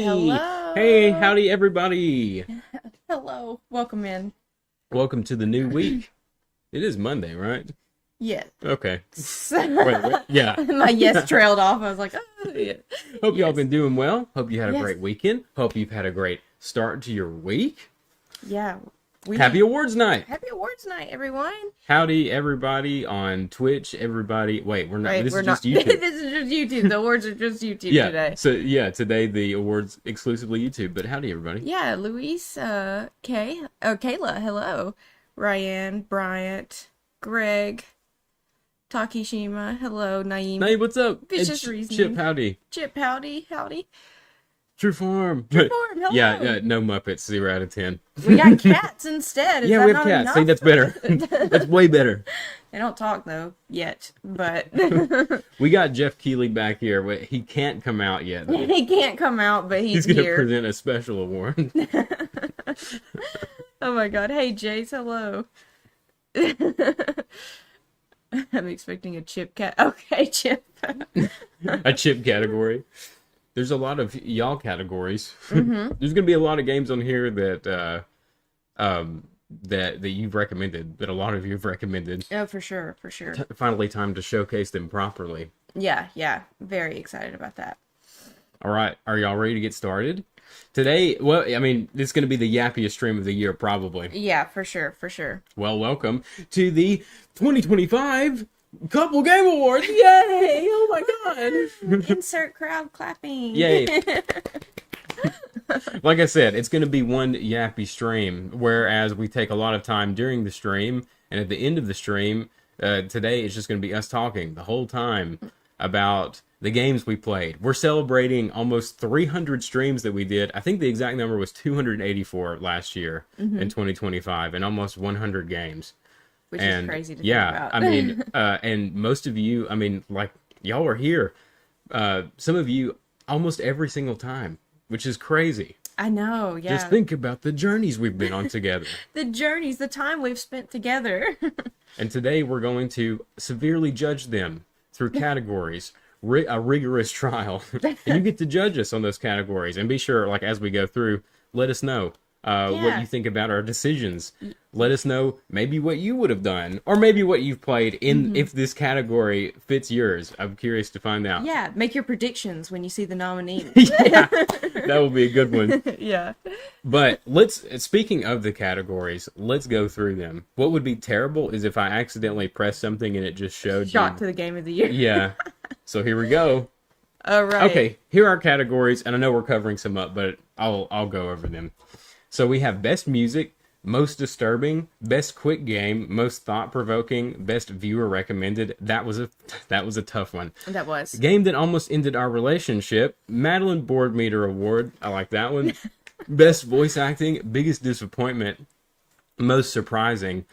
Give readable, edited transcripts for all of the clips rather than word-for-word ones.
Hey, Hello. howdy everybody. Hello. Welcome in. Welcome to the new week. It is Monday, right? Yes. Okay. Wait, yeah. My yes trailed off. I was like, oh, yeah. Hope y'all Yes. been doing well. Hope you had a Yes. great weekend. Hope you've had a great start to your week. Yeah. Happy awards night. Happy awards night, everyone. Howdy everybody on Twitch. Everybody. Wait, we're not. Right, This we're is not. just YouTube. This is just YouTube. The awards are just YouTube Yeah. today. So yeah, today the awards exclusively YouTube. But howdy everybody. Yeah, Luis, Kayla, hello. Ryan, Bryant, Greg, Takishima, hello. Naeem, Hey, what's up? Vicious It's Reasoning. Chip, howdy. Chip, howdy. True Form. Form, hello. Yeah, no Muppets. 0 out of 10. We got cats instead. Is Yeah, that we have not cats. enough? See, that's better. That's way better. They don't talk though yet, but We got Jeff Keighley back here. But he can't come out yet. Though. he can't come out. But He's he's going to here. present a special award. Oh my god! Hey, Jace, hello. I'm expecting a chip cat. Okay, Chip. A chip category. There's a lot of y'all categories. Mm-hmm. There's going to be a lot of games on here that that you've recommended. That a lot of you've recommended. Oh, for sure. Finally, time to showcase them properly. Yeah. Very excited about that. All right, are y'all ready to get started? Today, well, I mean, this is going to be the yappiest stream of the year, probably. Yeah, for sure. Well, welcome to the 2025 Couple Game Awards. Yay! Oh my god! Insert crowd clapping. Yay! Like I said, it's going to be one yappy stream, whereas we take a lot of time during the stream, and at the end of the stream, today it's just going to be us talking the whole time about the games we played. We're celebrating almost 300 streams that we did. I think the exact number was 284 last year in 2025, and almost 100 games. Which And is crazy to yeah, think about. I mean, and most of you, I mean, like y'all are here. Some of you almost every single time, which is crazy. I know. Yeah. Just think about the journeys we've been on together. The journeys, the time we've spent together. And today we're going to severely judge them through categories, a rigorous trial. And you get to judge us on those categories. And be sure, like, as we go through, let us know what you think about our decisions. Let us know maybe what you would have done, or maybe what you've played in if this category fits yours. I'm curious to find out. Yeah, make your predictions when you see the nominee. Yeah, that will be a good one. Yeah. But speaking of the categories, let's go through them. What would be terrible is if I accidentally pressed something and it just showed Shot to the game of the year. Yeah. So here we go. All right. Okay, here are categories, and I know we're covering some up, but I'll go over them. So we have best music, most disturbing, best quick game, most thought-provoking, best viewer recommended. That was a tough one. That was. Game that almost ended our relationship. Madeline Board Meter Award. I like that one. Best voice acting. Biggest disappointment. Most surprising.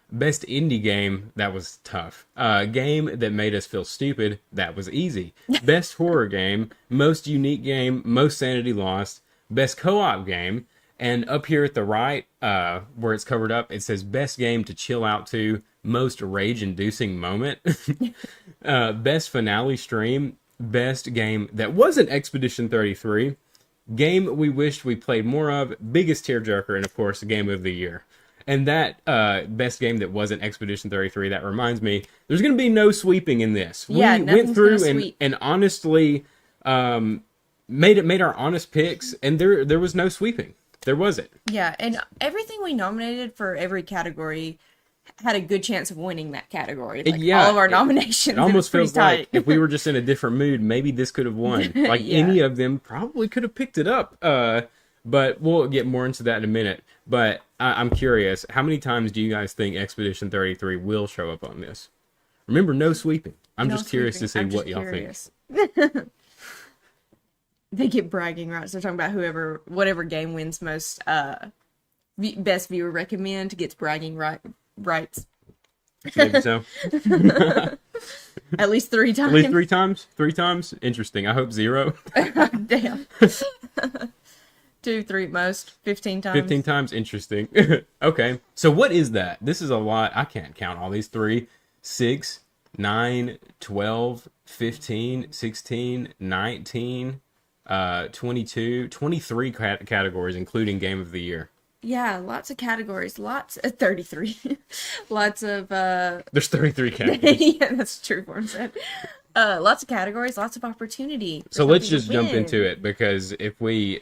Best indie game. That was tough. Game that made us feel stupid. That was easy. Best horror game. Most unique game. Most sanity lost. Best co-op game. And up here at the right, where it's covered up, it says best game to chill out to. Most rage-inducing moment. Best finale stream. Best game that wasn't Expedition 33. Game we wished we played more of. Biggest tearjerker, and of course, game of the year. And that best game that wasn't Expedition 33, that reminds me, there's going to be no sweeping in this. Yeah, We went nothing's through gonna sweep. and honestly made our honest picks, and there was no sweeping. There wasn't. Yeah, and everything we nominated for every category had a good chance of winning that category. Like Yeah, all of our nominations. It almost pretty feels like tight. if we were just in a different mood, maybe this could have won. Like Yeah. any of them probably could have picked it up. But we'll get more into that in a minute. But I'm curious, how many times do you guys think Expedition 33 will show up on this? Remember, no sweeping. I'm No just curious to see sweeping. I'm what just y'all curious. They get bragging rights. They're talking about whatever game wins most best viewer recommend gets bragging rights. think. Maybe so. At least 3 times. At least 3 times? 3 times? Interesting. I hope 0. Damn. 2, 3 at most. 15 times. 15 times? Interesting. Okay. So what is that? This is a lot. I can't count all these. 3, 6, 9, 12, 15, 16, 19, 23 categories, including Game of the Year. Yeah, lots of categories. Lots 33. Lots of There's 33 categories. yeah, that's true for him said. Lots of categories, lots of opportunity. for So let's something to just jump win. into it, because if we,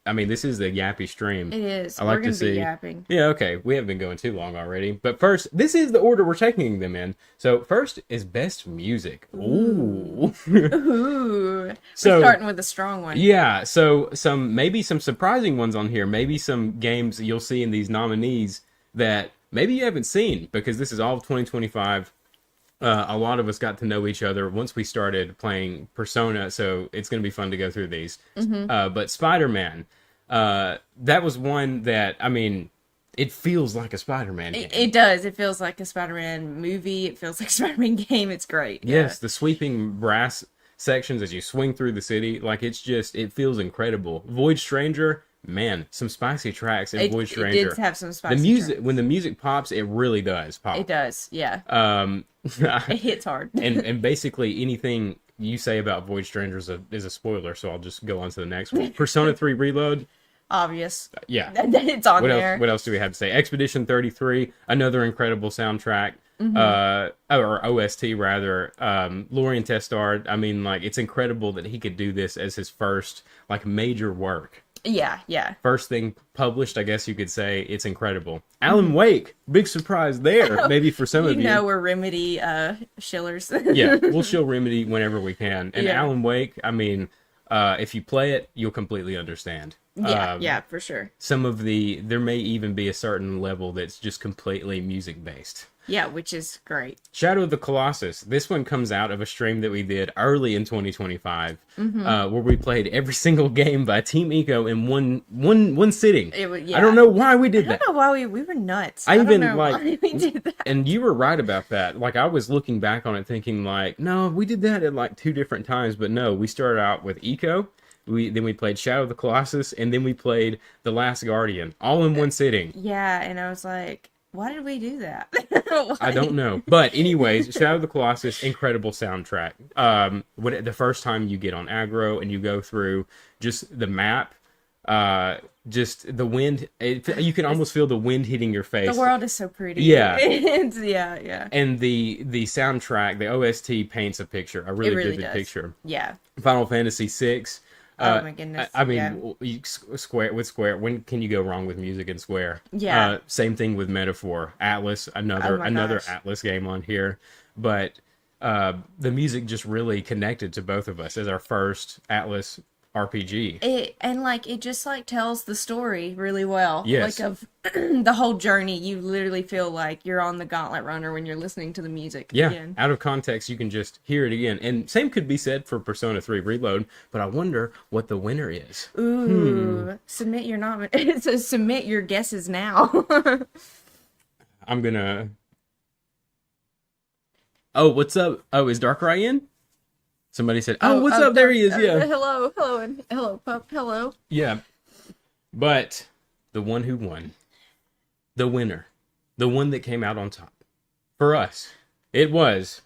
I mean, this is the yappy stream. It is. I like We're gonna to see. be yapping. Yeah, okay. We haven't been going too long already. But first, this is the order we're taking them in. So first is best music. Ooh. Ooh. So- We're starting with a strong one. Yeah, so maybe some surprising ones on here. Maybe some games that you'll see in these nominees that maybe you haven't seen, because this is all of 2025. A lot of us got to know each other once we started playing Persona, so it's going to be fun to go through these. But Spider-Man, that was one that, I mean, it feels like a Spider-Man game. It does. It feels like a Spider-Man movie. It feels like a Spider-Man game. It's great. Yes, the sweeping brass sections as you swing through the city, like it feels incredible. Void Stranger, man, some spicy tracks in Void It Stranger. did have some spicy The music, tracks. when the music pops, it really does pop. It does. Yeah. It hits hard. and basically anything you say about Void Stranger is a spoiler, so I'll just go on to the next one. Persona 3 Reload, Obvious. yeah. It's on What there. else? What else do we have to say? Expedition 33, another incredible soundtrack, or OST rather. Lorien Testard. I mean, like, it's incredible that he could do this as his first like major work, Yeah. Yeah. first thing published. I guess you could say it's incredible. Alan Wake, big surprise there, maybe for some You of you. know we're Remedy shillers. Yeah, we'll show Remedy whenever we can. And Yeah. Alan Wake, I mean, if you play it, you'll completely understand. Yeah. Yeah. For sure. There may even be a certain level that's just completely music based. Yeah, which is great. Shadow of the Colossus. This one comes out of a stream that we did early in 2025, where we played every single game by Team Eco in one sitting. It was. I Yeah. don't know why we I did don't that. know why we were nuts. I don't even, know like- why we did that. And you were right about that. Like, I was looking back on it thinking, like, no, we did that at like 2 different times, but no, we started out with Eco. Then we played Shadow of the Colossus, and then we played The Last Guardian, all in one sitting. Yeah, and I was like, why did we do that? I don't know. But anyways, Shadow of the Colossus, incredible soundtrack. The first time you get on aggro and you go through just the map, just the wind, you can almost feel the wind hitting your face. The world is so pretty. Yeah. Yeah. And the soundtrack, the OST paints a picture, a really, really vivid does. picture. Yeah. Final Fantasy VI. Oh my goodness, I mean, yeah. Square. When can you go wrong with music in Square? Yeah. Same thing with Metaphor. Atlas, Oh another my gosh. Atlas game on here, but the music just really connected to both of us as our first Atlas RPG. It just like tells the story really well. Yes. Like of the whole journey. You literally feel like you're on the Gauntlet Runner when you're listening to the music Yeah, again. out of context, you can just hear it again. And same could be said for Persona 3 Reload, but I wonder what the winner is. Ooh. Submit your it says submit your guesses now. I'm gonna. Oh, what's up? Oh, is Darkrai in? Somebody said, "Oh, what's up?" There he is. Yeah, Hello, and hello, pup. Hello. yeah. But the one who won, the winner, the one that came out on top for us, is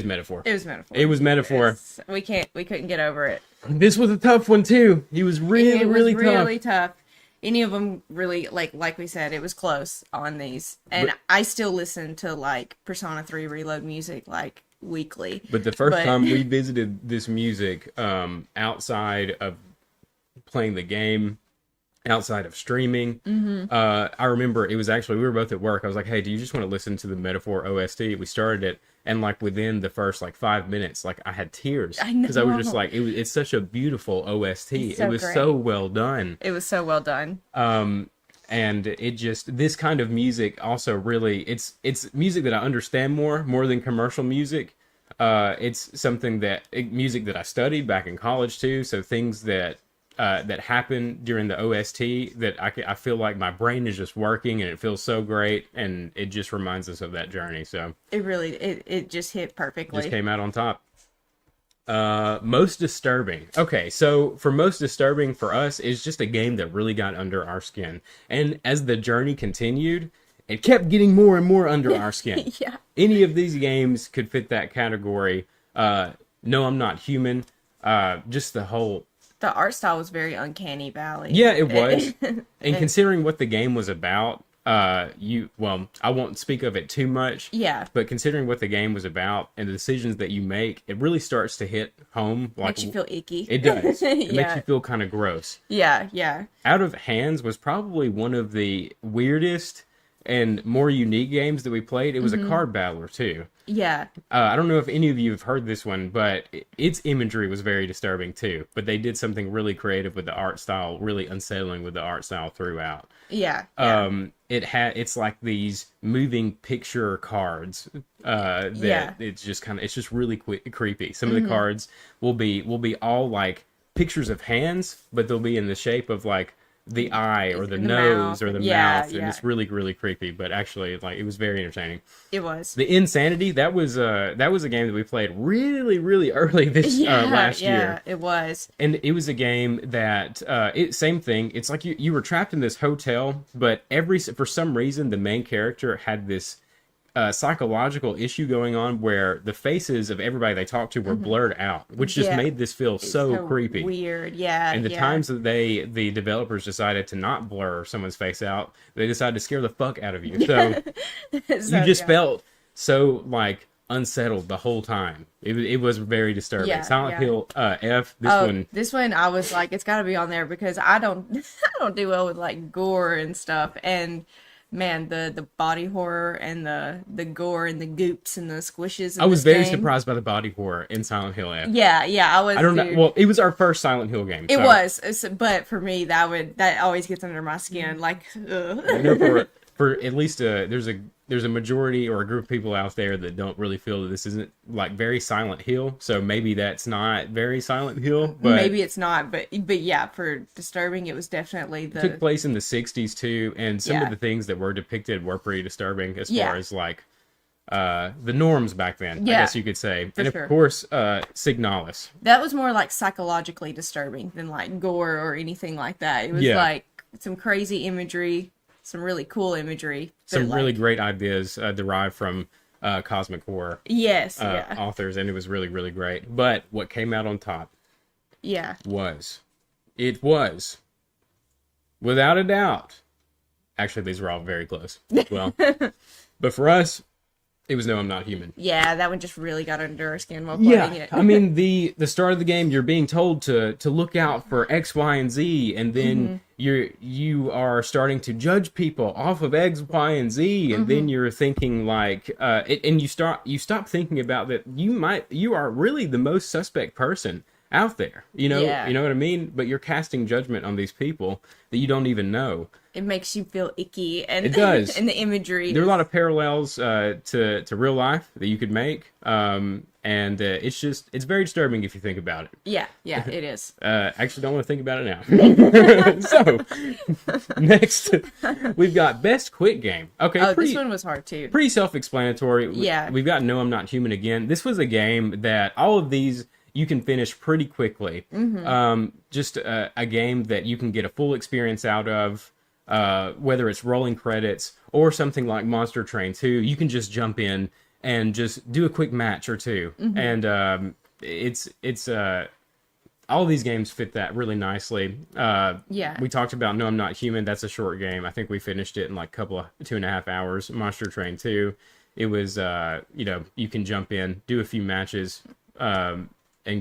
Metaphor. It was Metaphor. It was Metaphor. We couldn't get over it. This was a tough one too. He was really, It was really really tough. tough. Any of them really like we said, it was close on these, and But- I still listen to like Persona 3 Reload music like weekly. But the first But- time we visited this music, outside of playing the game, outside of streaming, I remember it was actually, we were both at work. I was like, "Hey, do you just want to listen to the Metaphor OST?" We started it, and like within the first like 5 minutes, like I had tears I because I was just know. like, it's such a beautiful OST. It's so It was great. so well done. It was so well done. And it just, this kind of music also really, it's music that I understand more than commercial music. It's something music that I studied back in college too. So things that happen during the OST that I feel like my brain is just working and it feels so great, and it just reminds us of that journey. So It really it just hit perfectly. just came out on top. Most disturbing. Okay, so for most disturbing for us is just a game that really got under our skin. And as the journey continued, it kept getting more and more under our skin. Yeah. Any of these games could fit that category. No, I'm Not Human. Just the whole. The art style was very Uncanny Valley. Yeah, it was. And considering what the game was about, well, I won't speak of it too much. Yeah. But considering what the game was about and the decisions that you make, it really starts to hit home. Like, Makes you feel icky. it does. It makes Yeah. you feel kind of gross. Yeah, yeah. Out of Hands was probably one of the weirdest and more unique games that we played. It was a card battler too. Yeah. I don't know if any of you have heard this one, but its imagery was very disturbing too. But they did something really creative with the art style, really unsettling with the art style throughout. Yeah. It's like these moving picture cards that it's just really creepy. Some of the cards will be all like pictures of hands, but they'll be in the shape of like the eye or the nose mouth. or the Yeah, mouth, and it's really, really creepy. But actually, like, it was very entertaining. It was. The Insanity, that was a game that we played really, really early this last year. It was. And it was a game that same thing. It's like you were trapped in this hotel, but for some reason the main character had this psychological issue going on where the faces of everybody they talked to were blurred out, which just made this feel so creepy. Weird, yeah. And the times that the developers decided to not blur someone's face out, they decided to scare the fuck out of you. So you just felt so like unsettled the whole time. It was very disturbing. Yeah, Silent Hill F. This one I was like, it's got to be on there because I don't do well with like gore and stuff. And man, the body horror and the gore and the goops and the squishes. I was very surprised by the body horror in Silent Hill F. Yeah, I was. I don't know. Well, it was our first Silent Hill game. It was, but for me, that always gets under my skin. Like, ugh. I know for at least there's a majority or a group of people out there that don't really feel that this isn't like very Silent Hill. So maybe that's not very Silent Hill. But maybe it's not. But yeah, for disturbing, it was definitely it took place in the 60s too, and some of the things that were depicted were pretty disturbing as far as like the norms back then. I guess you could say. And of course, Signalis. That was more like psychologically disturbing than like gore or anything like that. It was like some crazy imagery. Some really cool imagery. Some really great ideas derived from Cosmic Horror authors, and it was really, really great. But what came out on top was, without a doubt, actually these were all very close as well. But for us, it was No, I'm Not Human. Yeah, that one just really got under our skin while playing it. I mean, the start of the game, you're being told to look out for X, Y, and Z, and then you are starting to judge people off of X, Y, and Z, and then you're thinking like, and you stop thinking about that you are really the most suspect person out there. You know what I mean? But you're casting judgment on these people that you don't even know. It makes you feel icky, and it does. And the imagery. There are a lot of parallels to real life that you could make, and it's very disturbing if you think about it. Yeah, it is. Actually, don't want to think about it now. So next, we've got best quick game. Okay, this one was hard too. Pretty self-explanatory. Yeah, we've got No, I'm Not Human again. This was a game that all of these you can finish pretty quickly. Just a game that you can get a full experience out of. Whether it's rolling credits or something like Monster Train 2, you can just jump in and just do a quick match or two. And it's all of these games fit that really nicely. We talked about No, I'm Not Human. That's a short game. I think we finished it in like 2.5 hours. Monster Train 2, it was you can jump in, do a few matches, and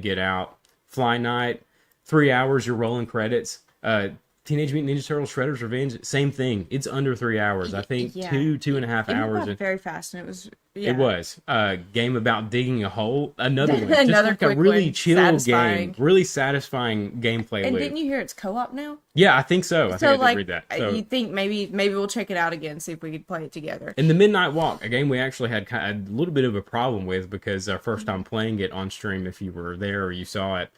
get out. Fly Night, 3 hours, you're rolling credits. Teenage Mutant Ninja Turtles Shredder's Revenge, same thing. It's under 3 hours. I think 2.5 hours. Very fast, and it was. It was a game about digging a hole. Another one, another just like a really chill game, really satisfying gameplay. And didn't you hear it's co-op now? Yeah, I think so. I think I did read that. So, you think maybe we'll check it out again, see if we could play it together. In the Midnight Walk, a game we actually had a little bit of a problem with because our first time playing it on stream, if you were there or you saw it,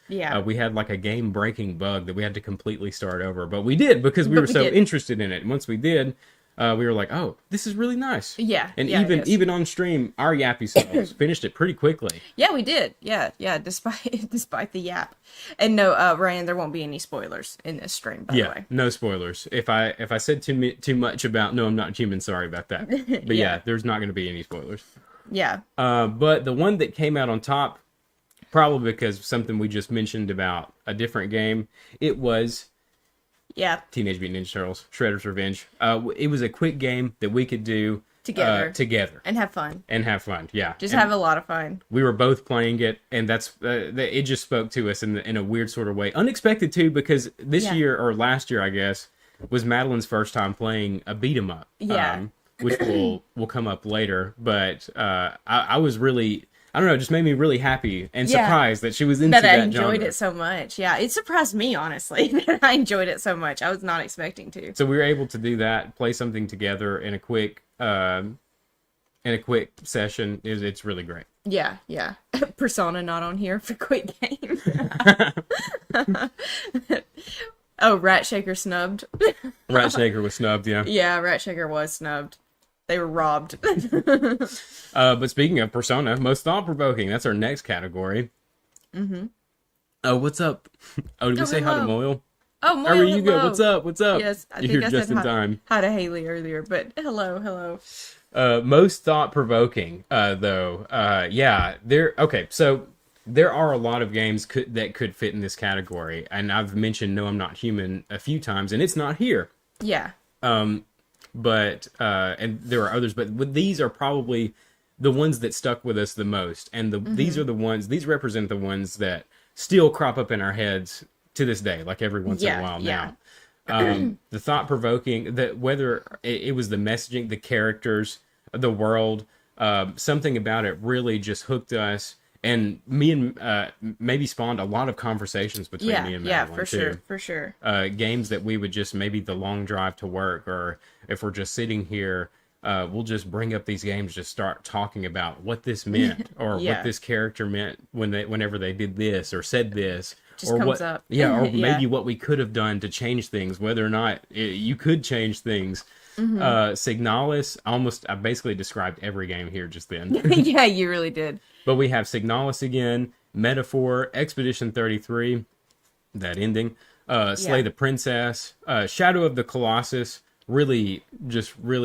we had like a game-breaking bug that we had to completely start over. But we did because we were so interested in it. And once we did, we were like, "Oh, this is really nice." Yeah, and even on stream, our yappy selves finished it pretty quickly. Yeah, we did. Yeah. Despite the yap, and no, Ryan, there won't be any spoilers in this stream. By the way, no spoilers. If I said too much about No, I'm Not Human, sorry about that. But there's not going to be any spoilers. Yeah. But the one that came out on top, probably because something we just mentioned about a different game. It was Yeah, Teenage Mutant Ninja Turtles: Shredder's Revenge. It was a quick game that we could do together and have fun. and have fun. Yeah, Just and have a lot of fun. we were both playing it, and that's it. Just spoke to us in a weird sort of way, unexpected too, because this Yeah. year or last year, I guess, was Madeline's first time playing a beat 'em up. Yeah. Which will come up later, but I was really, I don't know, it just made me really happy and Yeah. surprised that she was into That I that enjoyed genre. it so much. Yeah, it surprised me, honestly, that I enjoyed it so much. I was not expecting to. So we were able to do that, play something together in a quick session. It's really great. Yeah, yeah. Persona not on here for quick game. Oh, Rat Shaker snubbed. Rat Shaker was snubbed, yeah. Yeah, Rat Shaker was snubbed. They were robbed. But speaking of Persona, most thought-provoking, that's our next category. Mm-hmm. Oh, what's up? Oh, did we Oh, say hi to hello. Moyle? Oh, Moyle, How are you good? hello. What's up? What's up? Yes, I You're think here I just said in time. hi to Haley earlier, but hello, hello. Most thought-provoking, though. Yeah, okay, so there are a lot of games that could fit in this category, and I've mentioned No, I'm Not Human a few times, and it's not here. Yeah, But and there are others, but these are probably the ones that stuck with us the most, and these are the ones. These represent the ones that still crop up in our heads to this day, like every once in Yeah, a while yeah. now. The thought provoking, that whether it was the messaging, the characters, the world, something about it really just hooked us, and me and maybe spawned a lot of conversations between yeah, me and yeah, Madeline for too. sure, for sure. Games that we would just, maybe the long drive to work, or if we're just sitting here, we'll just bring up these games, just start talking about what this meant, or Yeah. what this character meant whenever they did this or said this, Just or comes what, up. yeah, or Yeah. maybe what we could have done to change things, whether or not you could change things. Signalis, I basically described every game here just then. Yeah, you really did. But we have Signalis again, Metaphor, Expedition 33, that ending, Slay Yeah. the Princess, Shadow of the Colossus, really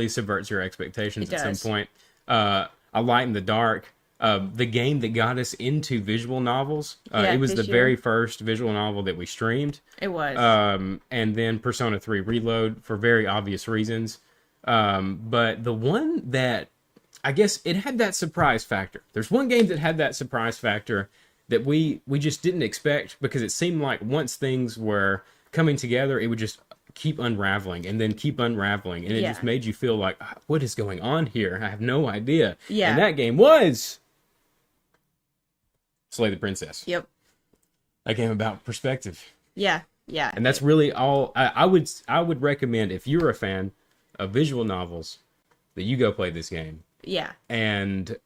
subverts your expectations It at some does. point. A Light in the Dark, the game that got us into visual novels. Yeah, It was the this very year. first visual novel that we streamed. It was. And then Persona 3 Reload for very obvious reasons. But the one that, I guess it had that surprise factor. There's one game that had that surprise factor that we just didn't expect, because it seemed like once things were coming together, it would just keep unraveling and then keep unraveling. And it Yeah. just made you feel like, what is going on here? I have no idea. Yeah. And that game was Slay the Princess. Yep. A game about perspective. Yeah. Yeah. And that's really all I would recommend, if you're a fan of visual novels, that you go play this game, Yeah. and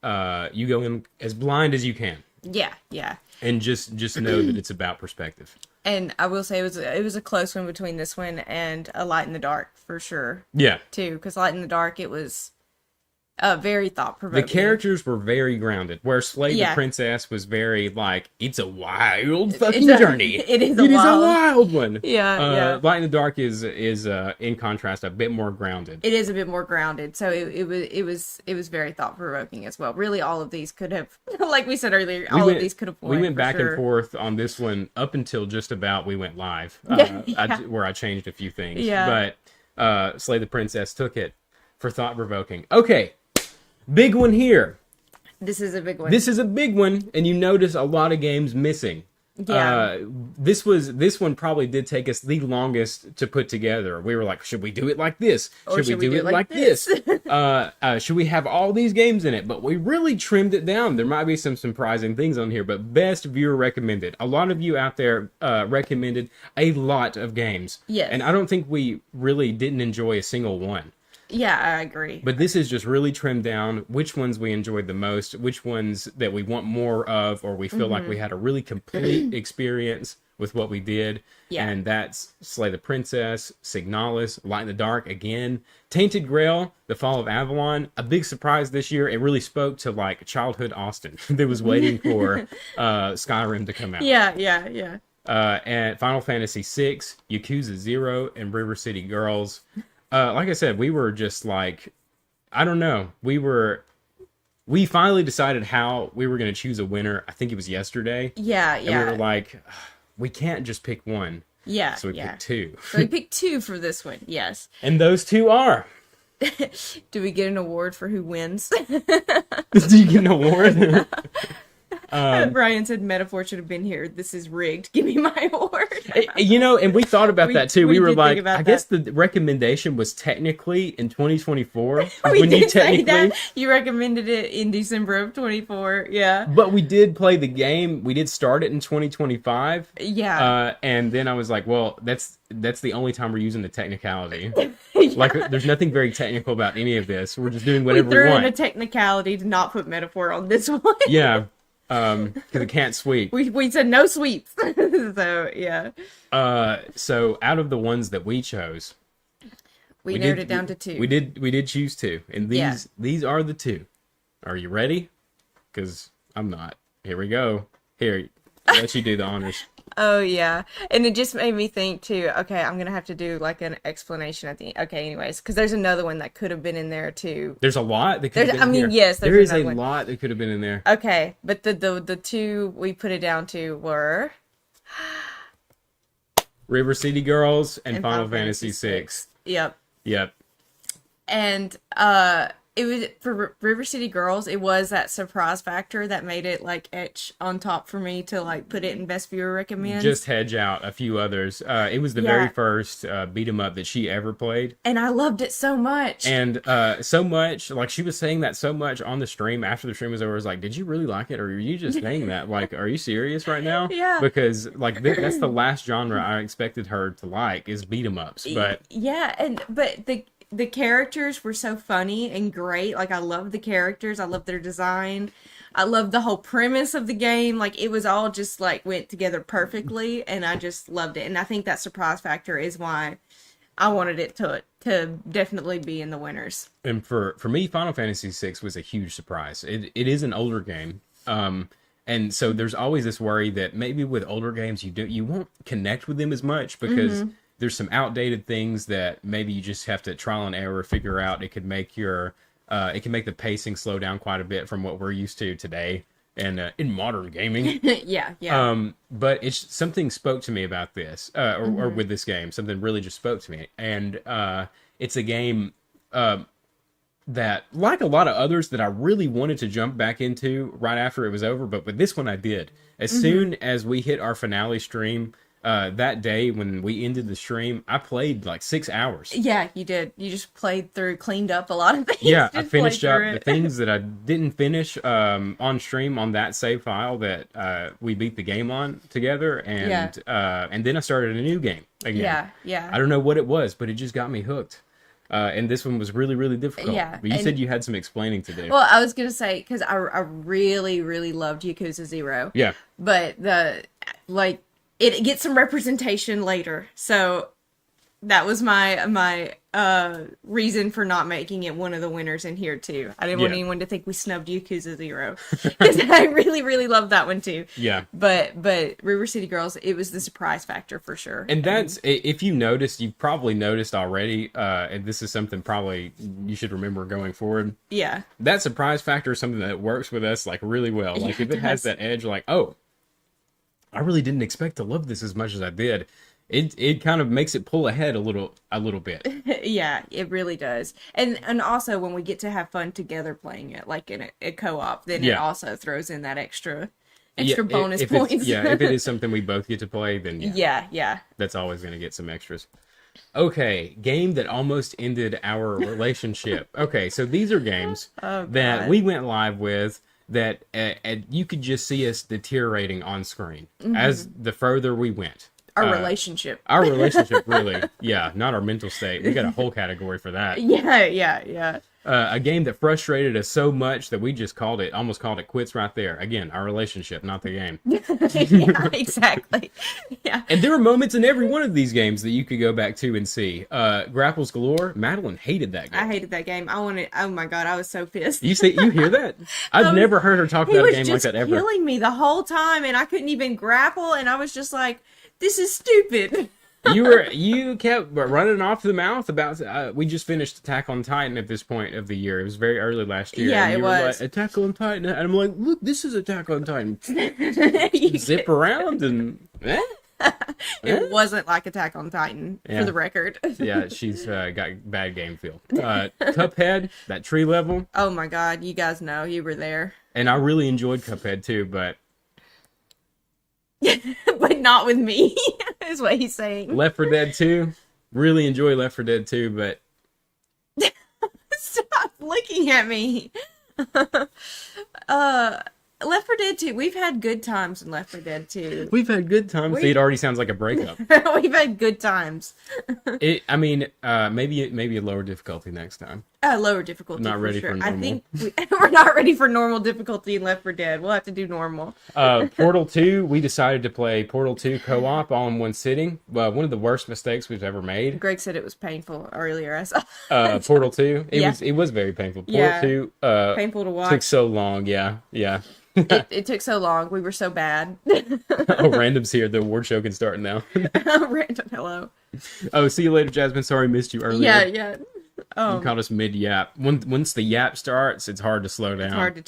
you go in as blind as you can, Yeah. Yeah. and just know that it's about perspective. And I will say it was a close one between this one and A Light in the Dark for sure Yeah, too. Because Light in the Dark, it was very thought the provoking. characters were very grounded, where Slay the Yeah. Princess was very like, it's a wild fucking a- journey. it is It is a wild- wild one. Yeah, yeah. Light in the Dark is in contrast a bit more grounded. It is a bit more grounded, so it was very thought provoking as well. Really, all of these could have, like we said earlier, all of these could have. We went back sure. and forth on this one up until just about we went live, Yeah. where I changed a few things. Yeah. But Slay the Princess took it for thought provoking. Okay, big one here. This is a big one. This is a big one, and you notice a lot of games missing. Yeah. This one probably did take us the longest to put together. We were like, should we do it like this? Or Should we do it like this? Should we have all these games in it? But we really trimmed it down. There might be some surprising things on here, but best viewer recommended. A lot of you out there recommended a lot of games. Yes. And I don't think we really didn't enjoy a single one. Yeah, I agree. But this is just really trimmed down which ones we enjoyed the most, which ones that we want more of, or we feel like we had a really complete experience with what we did. Yeah. And that's Slay the Princess, Signalis, Light in the Dark again, Tainted Grail, The Fall of Avalon. A big surprise this year. It really spoke to like childhood Austin that was waiting for Skyrim to come out. Yeah, yeah, yeah. And Final Fantasy VI, Yakuza 0, and River City Girls. Like I said, we were just like, I don't know. We were we finally decided how we were going to choose a winner. I think it was yesterday. Yeah, And we yeah. were like, we can't just pick one. Yeah, So we yeah. picked two. So we picked two for this one, yes. And those two are. Do we get an award for who wins? Do you get an award? Brian said metaphor should have been here. This is rigged. Give me my award. You know, and we thought about that too. we We were did think like, about I guess the recommendation was technically in 2024. We when did you say technically, that. You recommended it in December of 24. Yeah. but we did play the game. We did start it in 2025. Yeah. And then I was like, well, that's the only time we're using the technicality. Like, there's nothing very technical about any of this. We're just doing we whatever we threw in want. a technicality to not put metaphor on this one. Yeah, because it can't sweep. We said no sweeps. So, yeah. So out of the ones that we chose, We narrowed it down to two. We did choose two, and Yeah. these are the two. Are you ready? Because I'm not. Here we go. Here, I'll let you do the honors. Oh yeah, and it just made me think too. Okay, I'm gonna have to do like an explanation at the. Okay, anyways, because there's another one that could have been in there too. There's a lot that could have There's, been in here. yes, there is another a one. lot that could have been in there. Okay, but the two we put it down to were River City Girls and and Final Fantasy VI. Yep, Yep. and it was for River City Girls. It was that surprise factor that made it like etch on top for me to like put it in best viewer recommend. Just hedge out a few others. It was the Yeah. very first beat 'em up that she ever played. and I loved it so much. And so much, like she was saying that so much on the stream after the stream was over. I was like, did you really like it? Or are you just saying that? Like, are you serious right now? Yeah. Because like that's the last genre I expected her to like is beat 'em ups. But yeah, but the characters were so funny and great. Like I love the characters. I love their design. I love the whole premise of the game. Like it was all just like went together perfectly, and I just loved it. And I think that surprise factor is why I wanted it to definitely be in the winners. and for me, Final Fantasy VI was a huge surprise. It is an older game. And so there's always this worry that maybe with older games you won't connect with them as much because there's some outdated things that maybe you just have to trial and error figure out. It could make it can make the pacing slow down quite a bit from what we're used to today and in modern gaming. Yeah. But it's something spoke to me about this or with this game. Something really just spoke to me, and it's a game that, like a lot of others, that I really wanted to jump back into right after it was over. But with this one, I did. As soon as we hit our finale stream that day when we ended the stream, I played like 6 hours. Yeah, you did. You just played through, cleaned up a lot of things. Yeah, I Just finished played up through the it. things that I didn't finish on stream on that save file that we beat the game on together, and then I started a new game again. Yeah. I don't know what it was, but it just got me hooked. And this one was really, really difficult. Yeah, But you and- said you had some explaining to do. Well, I was gonna say because I really really loved Yakuza 0. Yeah. But it gets some representation later, so that was my reason for not making it one of the winners in here too. I didn't want Yeah. anyone to think we snubbed Yakuza 0 because I really really loved that one too. Yeah. But River City Girls, it was the surprise factor for sure. And that's, if you noticed, you've probably noticed already, and this is something probably you should remember going forward. Yeah. That surprise factor is something that works with us like really well. Like Yeah, if it has does. that edge, like, oh, I really didn't expect to love this as much as I did. It kind of makes it pull ahead a little bit. Yeah, it really does. And also when we get to have fun together playing it, like in a co-op, then it Yeah. also throws in that extra Yeah, bonus if it's- points. Yeah, if it is something we both get to play, then Yeah. that's always going to get some extras. Okay, game that almost ended our relationship. Okay, so these are games Oh, that God. we went live with that you could just see us deteriorating on screen as the further we went. Our relationship. Our relationship, really. Yeah, not our mental state. We got a whole category for that. Yeah. A game that frustrated us so much that we just almost called it quits right there. Again, our relationship, not the game. Yeah, exactly. Yeah. And there were moments in every one of these games that you could go back to and see. Grapples Galore, Madeline hated that game. I hated that game. Oh my God, I was so pissed. You hear that? I've never heard her talk He about a was game just like that ever. killing me the whole time, and I couldn't even grapple, and I was just like, this is stupid. You kept running off the mouth about. We just finished Attack on Titan at this point of the year. It was very early last year. Yeah, and it you were was. like, Attack on Titan, and I'm like, look, this is Attack on Titan. You Zip around and. It wasn't like Attack on Titan, Yeah. for the record. Yeah, she's got bad game feel. Cuphead, that tree level, Oh my god, you guys know you were there. and I really enjoyed Cuphead too. But But not with me, is what he's saying. Left 4 Dead 2, really enjoy Left 4 Dead 2, but Stop looking at me. Left 4 Dead 2. We've had good times in Left 4 Dead 2. we've had good times. See, it already sounds like a breakup. We've had good times. Maybe a lower difficulty next time. Lower difficulty. Not ready for I normal. think we're not ready for normal difficulty in Left 4 Dead. We'll have to do normal. Portal 2, we decided to play Portal 2 co-op all in one sitting. One of the worst mistakes we've ever made. Greg said it was painful earlier. I saw Portal 2, Yeah. it was very painful. Portal Yeah. 2 painful to watch. took so long. Yeah. It took so long. We were so bad. Oh, random's here. The award show can start now. Random hello. Oh, see you later, Jasmine. Sorry, missed you earlier. Yeah. You caught us mid yap. Once the yap starts, it's hard to slow down. It's hard to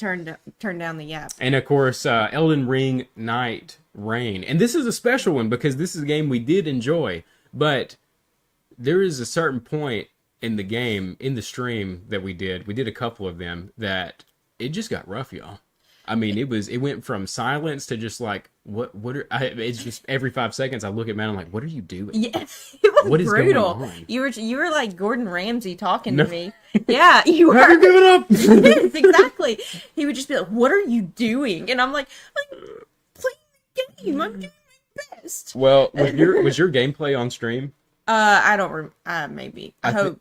turn down the yap. And of course, Elden Ring Night Rain. And this is a special one because this is a game we did enjoy. But there is a certain point in the game, in the stream that we did a couple of them, that it just got rough, y'all. I mean, it went from silence to just like, it's just every 5 seconds I look at Matt, I'm like, what are you doing? Yeah, it was What is going brutal. on? You were like Gordon Ramsay talking No. to me. Yeah, you were. Have you given up? Yes, exactly. He would just be like, "What are you doing?" And I'm like playing the game. I'm doing my best. Well, was your gameplay on stream? I don't. Maybe. I hope.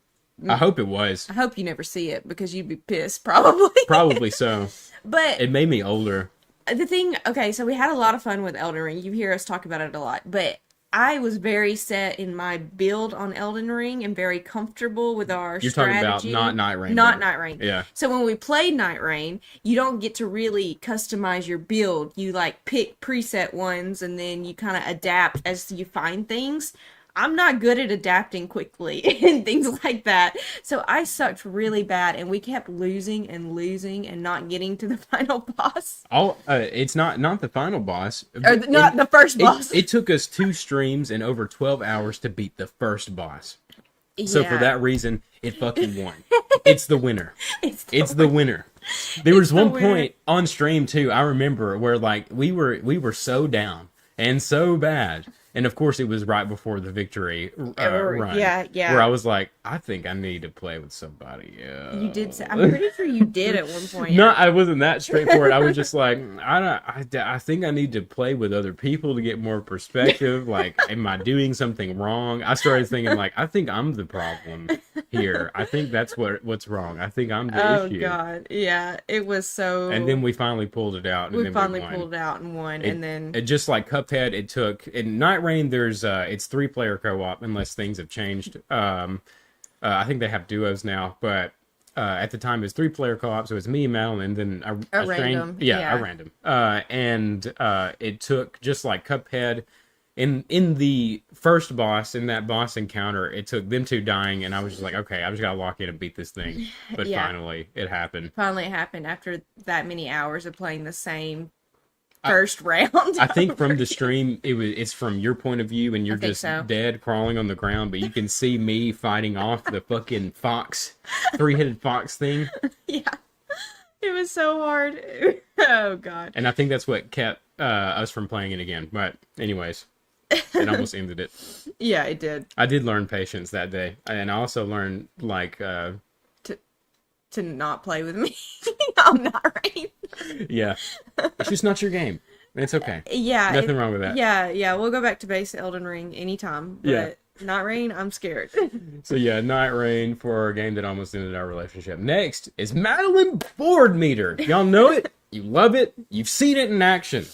I hope it was. I hope you never see it because you'd be pissed, probably. Probably so. But It made me older. the thing, okay, so we had a lot of fun with Elden Ring. You hear us talk about it a lot, but I was very set in my build on Elden Ring and very comfortable with our You're strategy. talking about not Night Rain. Not though. Night Rain. Yeah. So when we play Night Rain, you don't get to really customize your build. You like pick preset ones and then you kind of adapt as you find things. I'm not good at adapting quickly and things like that. So I sucked really bad and we kept losing and not getting to the final boss. It's not the final boss. Or not the first boss. It took us 2 streams and over 12 hours to beat the first boss. So for Yeah. that reason, it fucking won. It's the winner. It's The winner. There was the one winner. point on stream too, I remember, where like we were so down and so bad. And of course, it was right before the victory run. Yeah. Where I was like, I think I need to play with somebody. Yeah. You did say, I'm pretty sure you did at one point. No, I wasn't that straightforward. I was just like, I think I need to play with other people to get more perspective. Like, am I doing something wrong? I started thinking like, I think I'm the problem here. I think that's what's wrong. I think I'm the Oh issue. god, yeah, it was so. And then we finally pulled it out. And we then finally won. pulled it out and won, and then It just like Cuphead, it took in Night Rain. There's it's 3-player co-op unless things have changed. I think they have duos now, but at the time it was 3-player co-op, so it's me, Madeline, and then a random, a random. And it took just like Cuphead. In the first boss, in that boss encounter, it took them 2 dying, and I was just like, okay, I just gotta lock in and beat this thing. But Yeah. finally, it happened. finally it happened after that many hours of playing the same first round. I think from the stream, it's from your point of view, and you're think just so. dead, crawling on the ground. But you can see me fighting off the fucking fox, 3-headed fox thing, Yeah, it was so hard. Oh god. and I think that's what kept us from playing it again. But anyways, it almost ended it. Yeah, it did. I did learn patience that day, and I also learned like, To not play with me. I'm not right. yeah, it's just not your game. It's okay. Yeah. Nothing wrong with that. Yeah. We'll go back to base Elden Ring anytime. But Yeah. Not Rain, I'm scared. So yeah, Night Rain for a game that almost ended our relationship. Next is Madeline Board Meter. Y'all know it, you love it, you've seen it in action.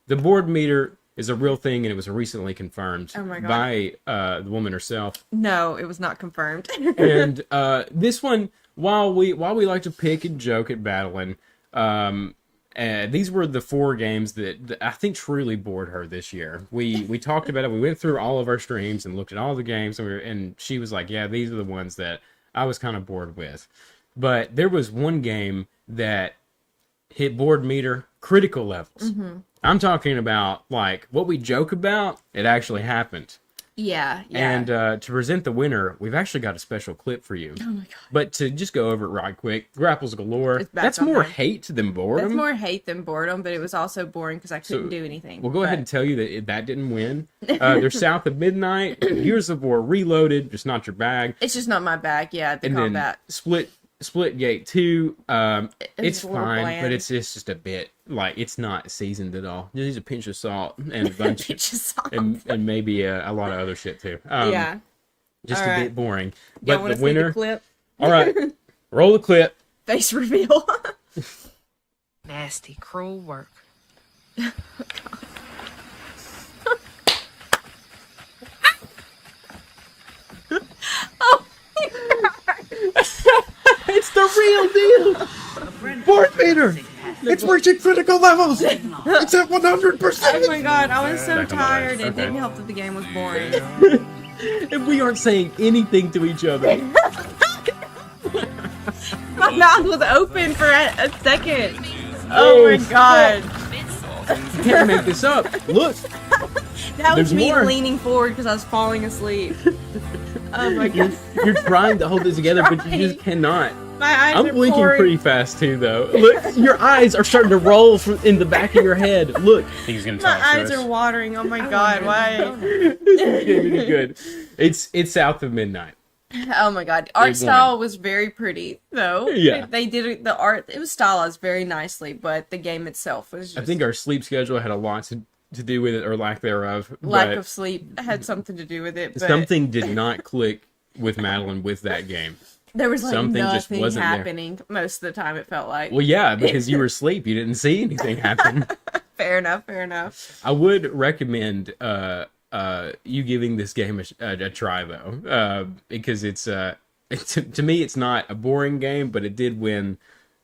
The board meter is a real thing, and it was recently confirmed Oh my God. by the woman herself. No, it was not confirmed. And this one, while we like to pick and joke at Battling, These were the 4 games that I think truly bored her this year. We talked about it. We went through all of our streams and looked at all the games, and she was like, "Yeah, these are the ones that I was kind of bored with." But there was one game that hit board meter critical levels. I'm talking about like what we joke about. It actually happened. Yeah. And to present the winner, we've actually got a special clip for you. Oh my god. But to just go over it right quick, Grapples Galore, It's back that's on more there. hate than boredom. That's more hate than boredom, but it was also boring because I couldn't do anything. We'll go ahead and tell you that that didn't win. They're South of Midnight, Gears of War Reloaded, just not your bag. It's just not my bag. Yeah, the And combat. then Split Gate 2, it's a little fine, bland. but it's just a bit, like, it's not seasoned at all. Just a pinch of salt and a bunch It just and maybe a lot of other shit too. yeah. Just All a right. bit boring. Y'all But want the to see winner, the clip? all right, roll the clip. Face reveal. Nasty, cruel work. It's the real deal. Board meter. It's reaching critical levels. It's at 100%. Oh my god, I was so Back on the tired. line. It Okay. didn't help that the game was boring. And we aren't saying anything to each other. My mouth was open for a second. Oh my god. You can't make this up. Look, That was There's me more. leaning forward because I was falling asleep. Oh my you're, god. you're trying to hold this together, but you just Trying. cannot. My eyes I'm are blinking pouring. pretty fast too, though. Look, your eyes are starting to roll in the back of your head. Look, he's gonna My eyes are watering. Oh my god, why? This is getting really good. It's South of Midnight. Oh my god. Art won. style was very pretty, though. Yeah. They did it, the art, it was stylized very nicely, but the game itself was just I think our sleep schedule had a lot to do with it, or lack thereof. lack but of sleep had something to do with it. But something did not click with Madeline with that game. there was like something just nothing wasn't there. happening most of the time, it felt like. Well, yeah, because you were asleep, you didn't see anything happen. Fair enough, fair enough. I would recommend you giving this game a try though, because to me it's not a boring game, but it did win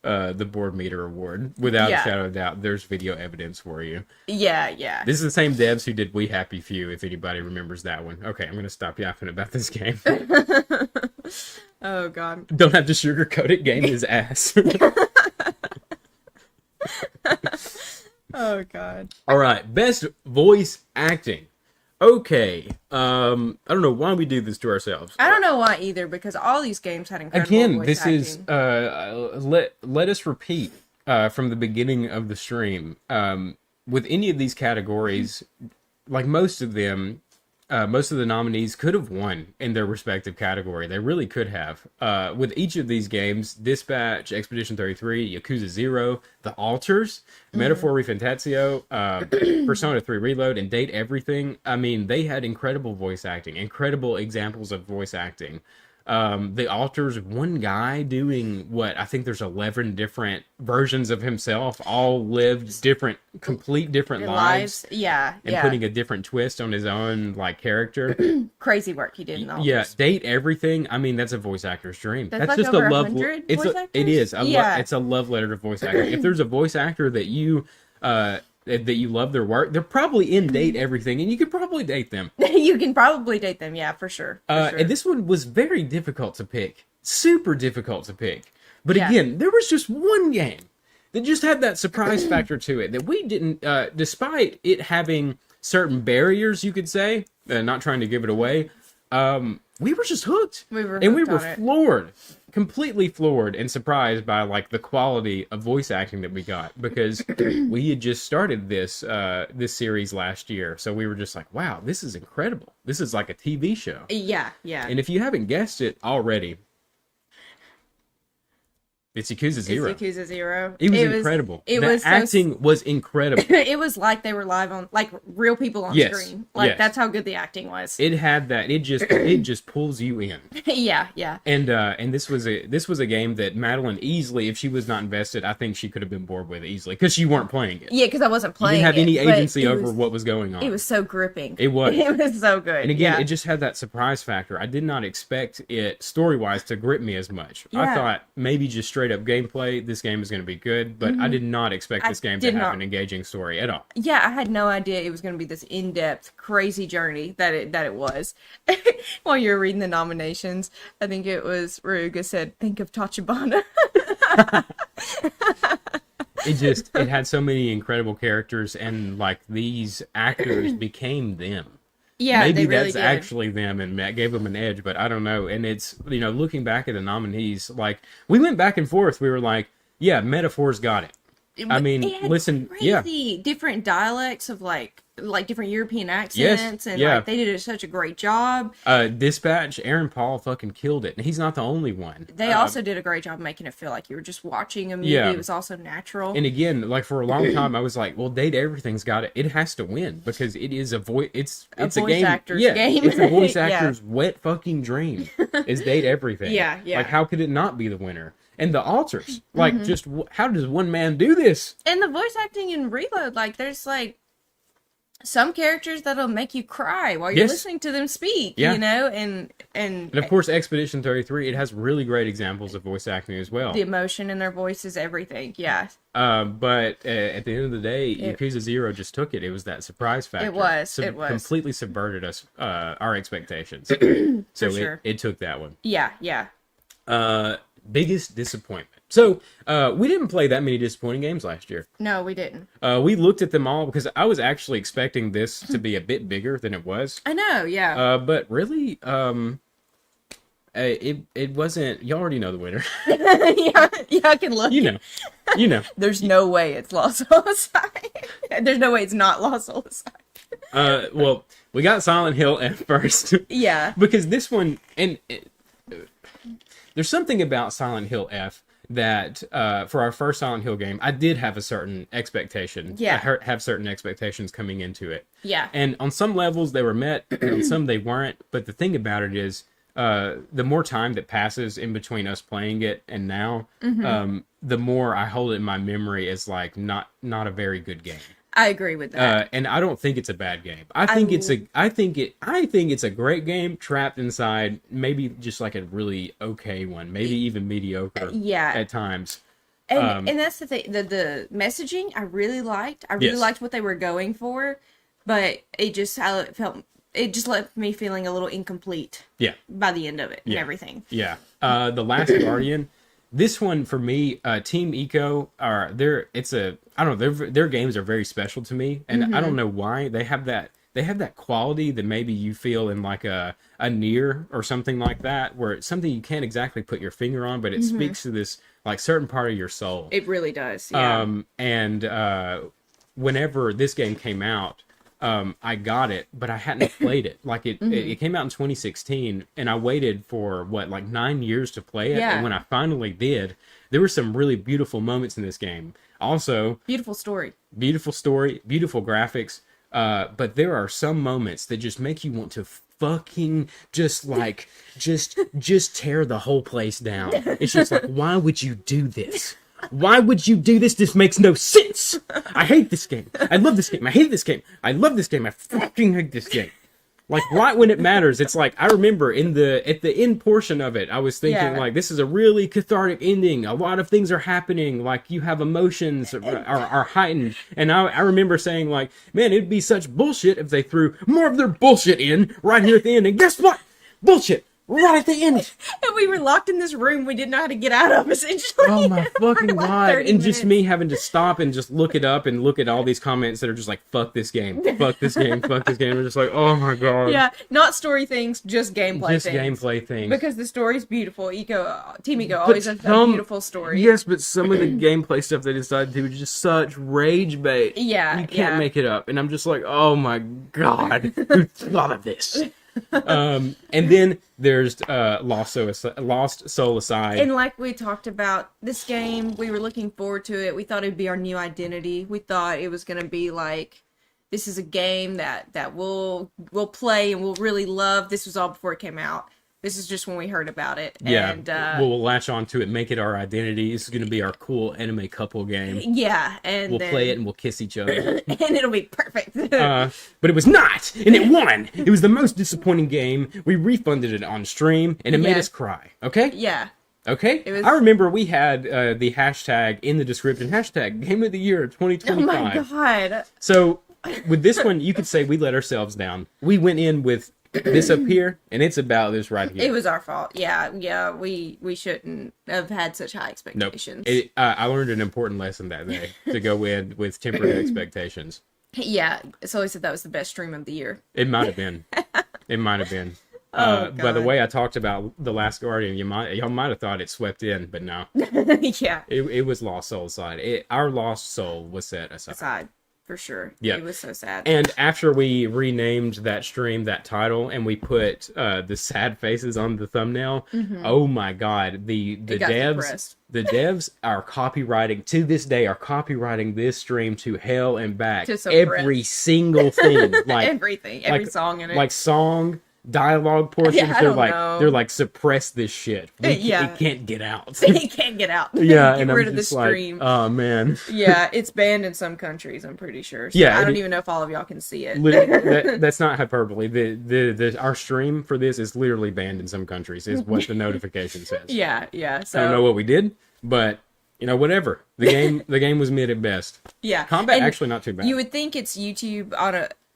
the board meter award without Yeah. a shadow of a doubt. There's video evidence for you. Yeah. This is the same devs who did We Happy Few, if anybody remembers that one. Okay, I'm gonna stop yapping about this game. Oh god. Don't have to sugarcoat it. Game is ass. Oh god. All right, best voice acting. Okay, I don't know why we do this to ourselves. I don't know why either, because all these games had incredible Again, voice this acting. is let us repeat from the beginning of the stream. With any of these categories, like most of them, most of the nominees could have won in their respective category. They really could have. With each of these games, Dispatch, Expedition 33, Yakuza 0, The Alters, Metaphor Refantatio, Persona 3 Reload, and Date Everything. I mean, they had incredible voice acting, incredible examples of voice acting. The Alters, one guy doing what I think there's 11 different versions of himself, all lived complete different Their lives. Yeah, And yeah. putting a different twist on his own like character. Crazy work he did in all Yeah, this. Date Everything. I mean, that's a voice actor's dream. That's like just over a love. 100 It's voice it actors? is. Yeah. It's a love letter to voice acting. If there's a voice actor that you love their work, they're probably in Date Everything, and you could probably date them. You can probably date them, yeah, for sure. For sure. And this one was very difficult to pick. Super difficult to pick. But Yeah. again, there was just one game that just had that surprise factor to it that we didn't, despite it having certain barriers, you could say, not trying to give it away, we were just hooked. We were and we hooked were on it. floored, completely floored and surprised by like the quality of voice acting that we got, because we had just started this series last year. So we were just like, wow, this is incredible. This is like a TV show. Yeah. And if you haven't guessed it already, it's Yakuza 0. It's Yakuza 0. It was incredible. It the was so acting was incredible. it was like they were live on, like real people on Yes, screen. Like yes. that's how good the acting was. It had that. It just pulls you in. yeah. And this was a game that Madeline easily, if she was not invested, I think she could have been bored with easily, because she weren't playing it. Yeah, because I wasn't You playing. didn't have any it, but agency it over was- what was going on. It was so gripping. It was. It was so good. And again, yeah. it just had that surprise factor. I did not expect it story-wise to grip me as much. I Yeah. thought maybe just straight straight up gameplay, this game is going to be good. But I did not expect this game to did have not. an engaging story at all. Yeah, I had no idea it was going to be this in-depth, crazy journey that it was. While you were reading the nominations, I think it was Ruga said, "Think of Tachibana." It had so many incredible characters, and like these actors became them. Yeah, Maybe they really that's did. actually them, and that gave them an edge, but I don't know. And it's, looking back at the nominees, like, we went back and forth. We were like, yeah, Metaphor's got it. I mean, It had listen, crazy yeah. different dialects of like different European accents, and yeah. like they did such a great job. Dispatch, Aaron Paul fucking killed it. And he's not the only one. They also did a great job making it feel like you were just watching a movie. Yeah. It was also natural. And again, like for a long time, I was like, "Well, Date Everything's got it. It has to win because it is a voice. It's a voice game. actor's Yeah, game. it's a voice Yeah. actor's wet fucking dream. Is Date Everything. Yeah. Like, how could it not be the winner? And the alters, like, just how does one man do this? And the voice acting in Reload, like there's like some characters that'll make you cry while you're Yes. listening to them speak. Yeah. And And of course, Expedition 33, it has really great examples of voice acting as well. the emotion in their voices, everything. Yeah. But at the end of the day, Yakuza 0 just took it. It was that surprise factor. It was. It was. Completely subverted us, our expectations. So sure. it took that one. Yeah. Biggest disappointment. So, we didn't play that many disappointing games last year. No, we didn't. We looked at them all because I was actually expecting this to be a bit bigger than it was. I know, yeah. But really, it wasn't. You already know the winner. yeah, I can look. You know. There's no way it's Los Olasai. There's no way it's not Los Olasai. Well, we got Silent Hill at first. Yeah. Because this one, there's something about Silent Hill F that for our first Silent Hill game, I did have a certain expectation. Yeah. I have certain expectations coming into it. Yeah. And on some levels they were met, and on some they weren't. But the thing about it is, the more time that passes in between us playing it and now, the more I hold it in my memory as like not a very good game. I agree with that. And I don't think it's a bad game. I think it's a great game trapped inside maybe just like a really okay one, maybe even mediocre. Yeah. At times. And that's the thing. The messaging I really liked. I really Yes. liked what they were going for, but it just how it felt. It just left me feeling a little incomplete. Yeah. By the end of it and Yeah. everything. Yeah. The Last Guardian. This one for me, Team Eco their games are very special to me, and I don't know why they have that quality that maybe you feel in like a Nier or something like that, where it's something you can't exactly put your finger on, but it speaks to this like certain part of your soul. It really does. Yeah. And whenever this game came out, I got it, but I hadn't played it. Like it came out in 2016, and I waited for 9 years to play it. Yeah. And when I finally did, there were some really beautiful moments in this game. Also, Beautiful story. beautiful story, beautiful graphics. But there are some moments that just make you want to fucking just tear the whole place down. It's just like, why would you do this? Why would you do this? This makes no sense. I hate this game. I love this game. I hate this game. I love this game. I fucking hate this game. Like, right when it matters, it's like, I remember at the end portion of it, I was thinking, Yeah. like, this is a really cathartic ending. A lot of things are happening. Like, you have emotions are heightened. And I remember saying, like, man, it'd be such bullshit if they threw more of their bullshit in right here at the end. And guess what? Bullshit. Right at the end. And we were locked in this room we didn't know how to get out of, essentially. Oh my fucking For like god. 30 And just minutes. me having to stop and just look it up and look at all these comments that are just like, fuck this game. Fuck this game. Fuck this game. I'm just like, oh my god. Yeah, not story things, just gameplay Just things. gameplay things. Because the story's beautiful. Team Eco always has a some- beautiful story. Yes, but some of the gameplay stuff they decided to do was just such rage bait. Yeah, You can't yeah. make it up. And I'm just like, oh my god. Who thought of this? And then there's Lost Soul Aside. And like we talked about, this game, we were looking forward to it. We thought it'd be our new identity. We thought it was going to be like, this is a game that we'll play and we'll really love. This was all before it came out. This is just when we heard about it. Yeah, And, we'll latch on to it, make it our identity. This is going to be our cool anime couple game. yeah, and We'll then, play it and we'll kiss each other. and it'll be perfect. But it was not, and it won. It was the most disappointing game. We refunded it on stream, and it made Yeah. us cry. Okay? yeah. Okay. It was- I remember we had the hashtag in the description, hashtag Game of the Year Oh my 2025. god. So with this one, you could say we let ourselves down. We went in with this up here, and it's about this right here. It was our fault. Yeah. We shouldn't have had such high Nope. expectations. I learned an important lesson that day to go in with tempered expectations. Yeah. So I said that was the best stream of the year. It might have been. It might have been. Oh, By the God. way I talked about The Last Guardian, y'all might have thought it swept in, but no. Yeah. It was Lost Soul side. Our lost soul was set aside. Aside, for sure. Yeah. It was so sad. And after we renamed that stream, that title, and we put the sad faces on the thumbnail, oh my god, the It got devs, depressed. the devs are copywriting to this day are copywriting this stream to hell and back. To suppress. Every single thing, like Everything. Every like- song in it. like song dialogue portions. Yeah, I they're don't like know. they're like suppress this shit. Yeah. It can't get out. It can't get out. Yeah, Get and rid I'm of the just like, stream. oh man. Yeah, it's banned in some countries, I'm pretty sure. So Yeah, I don't it- even know if all of y'all can see it. That's not hyperbole. Our stream for this is literally banned in some countries, is what the notification says. Yeah. So I don't know what we did, but whatever. The game was mid at best. yeah. Combat And actually not too bad. you would think it's YouTube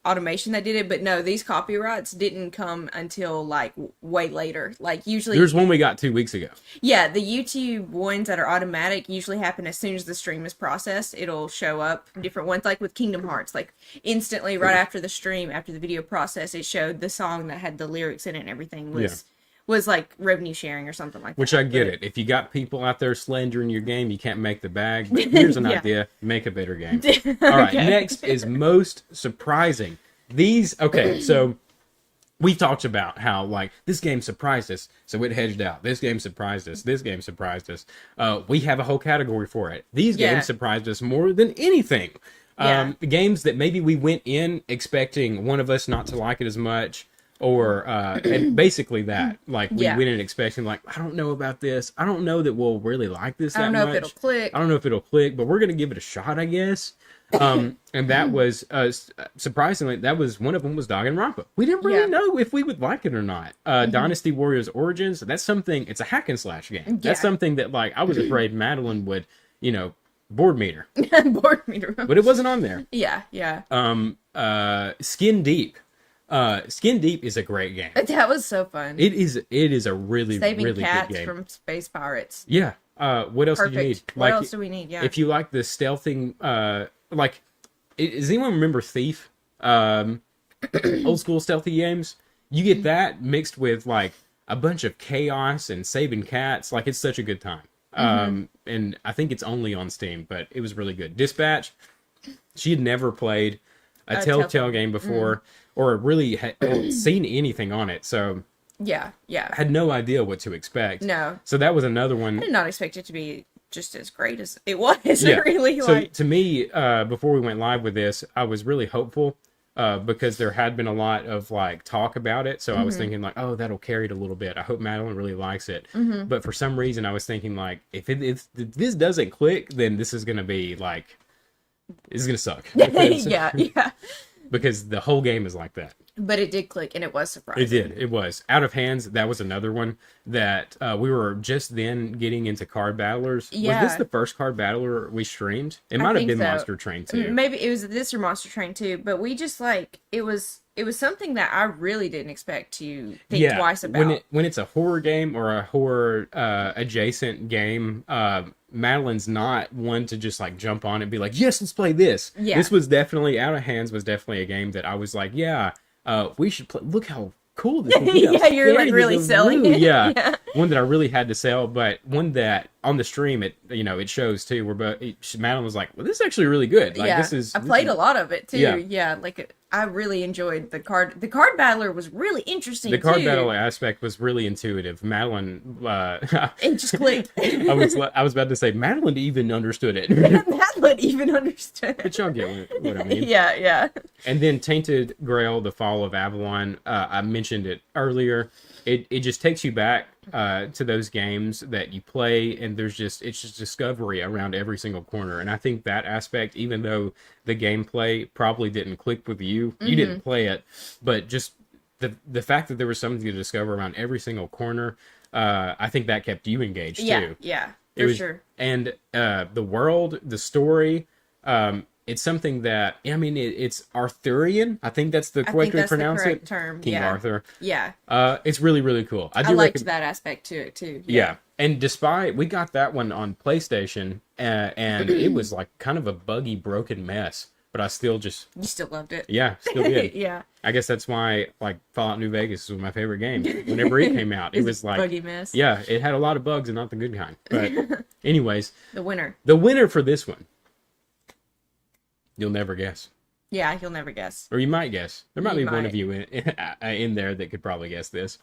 automation that did it, but no, these copyrights didn't come until like way later. Like usually There's one we got 2 weeks ago. yeah, the YouTube ones that are automatic usually happen as soon as the stream is processed. It'll show up different ones, like with Kingdom Hearts. Like instantly, right after the stream, after the video process, it showed the song that had the lyrics in it and everything was like revenue sharing or something like Which that. I get it. If you got people out there slandering your game, you can't make the bag. But here's an Yeah. idea: make a better game. All right. Okay. Next is most surprising. So we've talked about how like this game surprised us, so it hedged out. This game surprised us. This game surprised us. We have a whole category for it. These Yeah. games surprised us more than anything. Yeah. Games that maybe we went in expecting one of us not to like it as much. Or and basically that, like we Yeah. went in expecting, like I don't know about this. I don't know that we'll really like this. I don't that know much. if it'll click. I don't know if it'll click, but we're gonna give it a shot, I guess. And that was surprisingly, that was one of them was Danganronpa. We didn't really Yeah. know if we would like it or not. Dynasty Warriors Origins. That's something. It's a hack and slash game. Yeah. That's something that like I was afraid Madeline would, board meter, Bored me to but it wasn't on there. yeah. Skin Deep. Skin Deep is a great game. That was so fun. It is a really Saving really cats good game. from space pirates. Yeah. What else do you need? Perfect. What else do we need? Yeah. If you like the stealthing, does anyone remember Thief? Old school stealthy games. You get that mixed with like a bunch of chaos and saving cats. Like it's such a good time. And I think it's only on Steam, but it was really good. Dispatch. She had never played a Telltale game before, or really had seen anything on it, so yeah. I had no idea what to expect. No. So that was another one. I did not expect it to be just as great as it was. Yeah. Really, So like to me, before we went live with this, I was really hopeful because there had been a lot of like talk about it. So I was thinking like, oh, that'll carry it a little bit. I hope Madeline really likes it. But for some reason, I was thinking like, if this doesn't click, then this is gonna be like, it's gonna suck. Because, yeah. because the whole game is like that. But it did click, and it was surprising. It did. It was Out of Hands. That was another one that we were just then getting into card battlers. Yeah. Was this the first card battler we streamed? It I might have think been so. Monster Train too. Maybe it was this or Monster Train too, but we just like it was something that I really didn't expect to think twice about. When it's a horror game or a horror adjacent game, Madeline's not one to just like jump on and be like, yes, let's play this. Yeah. This was definitely Out of Hands was definitely a game that I was like, yeah, we should play. Look how cool this is. Look how Yeah, you're, like, scary really this is. selling Ooh, it. Yeah. Yeah. One that I really had to sell, but one that on the stream it shows too. Where Madeline was like, well, this is actually really good. Like yeah, this is. I played a lot of it too. Yeah. Yeah, like I really enjoyed the card. The card battler was really interesting. The card too. battle aspect was really intuitive. Madeline, It just clicked. I was about to say Madeline even understood it, Madeline even understood. but y'all get what I mean. Yeah. And then Tainted Grail: The Fall of Avalon. I mentioned it earlier. It just takes you back to those games that you play, and it's just discovery around every single corner. And I think that aspect, even though the gameplay probably didn't click with you, you didn't play it, but just the fact that there was something to discover around every single corner. I think that kept you engaged Yeah, too. yeah, It for was, sure. and the world, the story, it's something that I mean, it's Arthurian. I think that's the I correct think way to that's the pronounce correct it. term. King Yeah, Arthur. yeah. It's really really cool. I I do liked recommend. that aspect to it too. Yeah, and despite we got that one on PlayStation, and it was like kind of a buggy, broken mess, but I still just You still loved it. still did. Yeah. I guess that's why like Fallout New Vegas was my favorite game. Whenever it came out, it was like buggy mess. yeah, it had a lot of bugs and not the good kind. But anyways, The winner. the winner for this one, you'll never guess. Yeah, you'll never guess. Or you might guess. There might You be one might. of you in there that could probably guess this.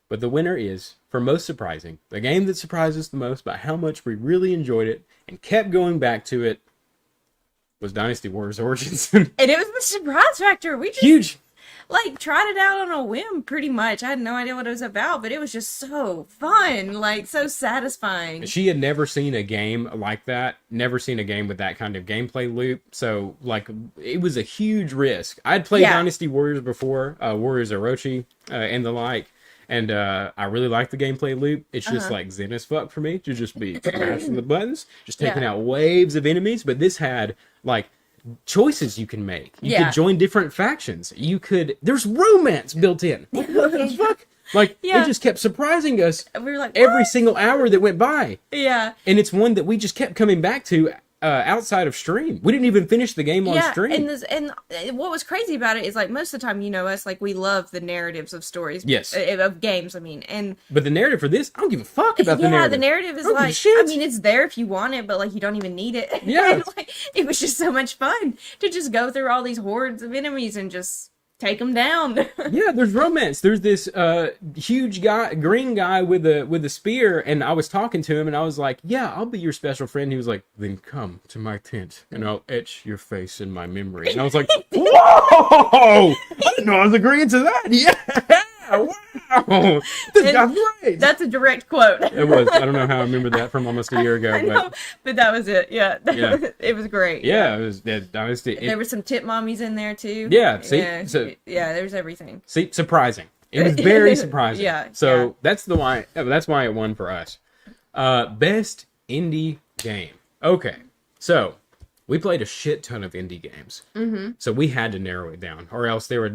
But the winner is, for most surprising, the game that surprised us the most by how much we really enjoyed it and kept going back to it was Dynasty Warriors Origins. And it was the surprise factor. We just Huge. like tried it out on a whim pretty much. I had no idea what it was about, but it was just so fun, like so satisfying. She had never seen a game like that, never seen a game with that kind of gameplay loop. So, like, it was a huge risk. I'd played Yeah. Dynasty Warriors before, Warriors Orochi, and the like. And I really like the gameplay loop. It's just like zen as fuck for me to just be smashing the buttons, just taking Yeah. out waves of enemies. But this had like choices you can make. You Yeah. could join different factions. You could. There's romance built in. What the fuck? Like Yeah. it just kept surprising us We were like, every "What?" single hour that went by. Yeah. And it's one that we just kept coming back to outside of stream. We didn't even finish the game on Yeah, stream. and what was crazy about it is like most of the time, you know us, like we love the narratives of stories. Yes. Of games, I mean, and But the narrative for this, I don't give a fuck about the yeah, narrative. the narrative is I don't give a like, shit. I mean, it's there if you want it, but like you don't even need it. Yeah. And, like, it was just so much fun to just go through all these hordes of enemies and just take them down. Yeah, there's romance. There's this huge guy, green guy with a spear, and I was talking to him, and I was like, "Yeah, I'll be your special friend." He was like, "Then come to my tent, and I'll etch your face in my memory." And I was like, "Whoa! I didn't know I was agreeing to that." Yeah, wow, this guy's great. That's a direct quote. It was. I don't know how I remember that from almost a year ago, I know, but that was it. Yeah, Yeah. it was great. yeah, it was that Dynasty. There were some tip mommies in there too. Yeah, see? yeah, So- yeah, there's everything. See, surprising. It was very surprising. Yeah, So yeah. that's why it won for us. Best indie game. Okay. So we played a shit ton of indie games. Mm-hmm. So we had to narrow it down, or else there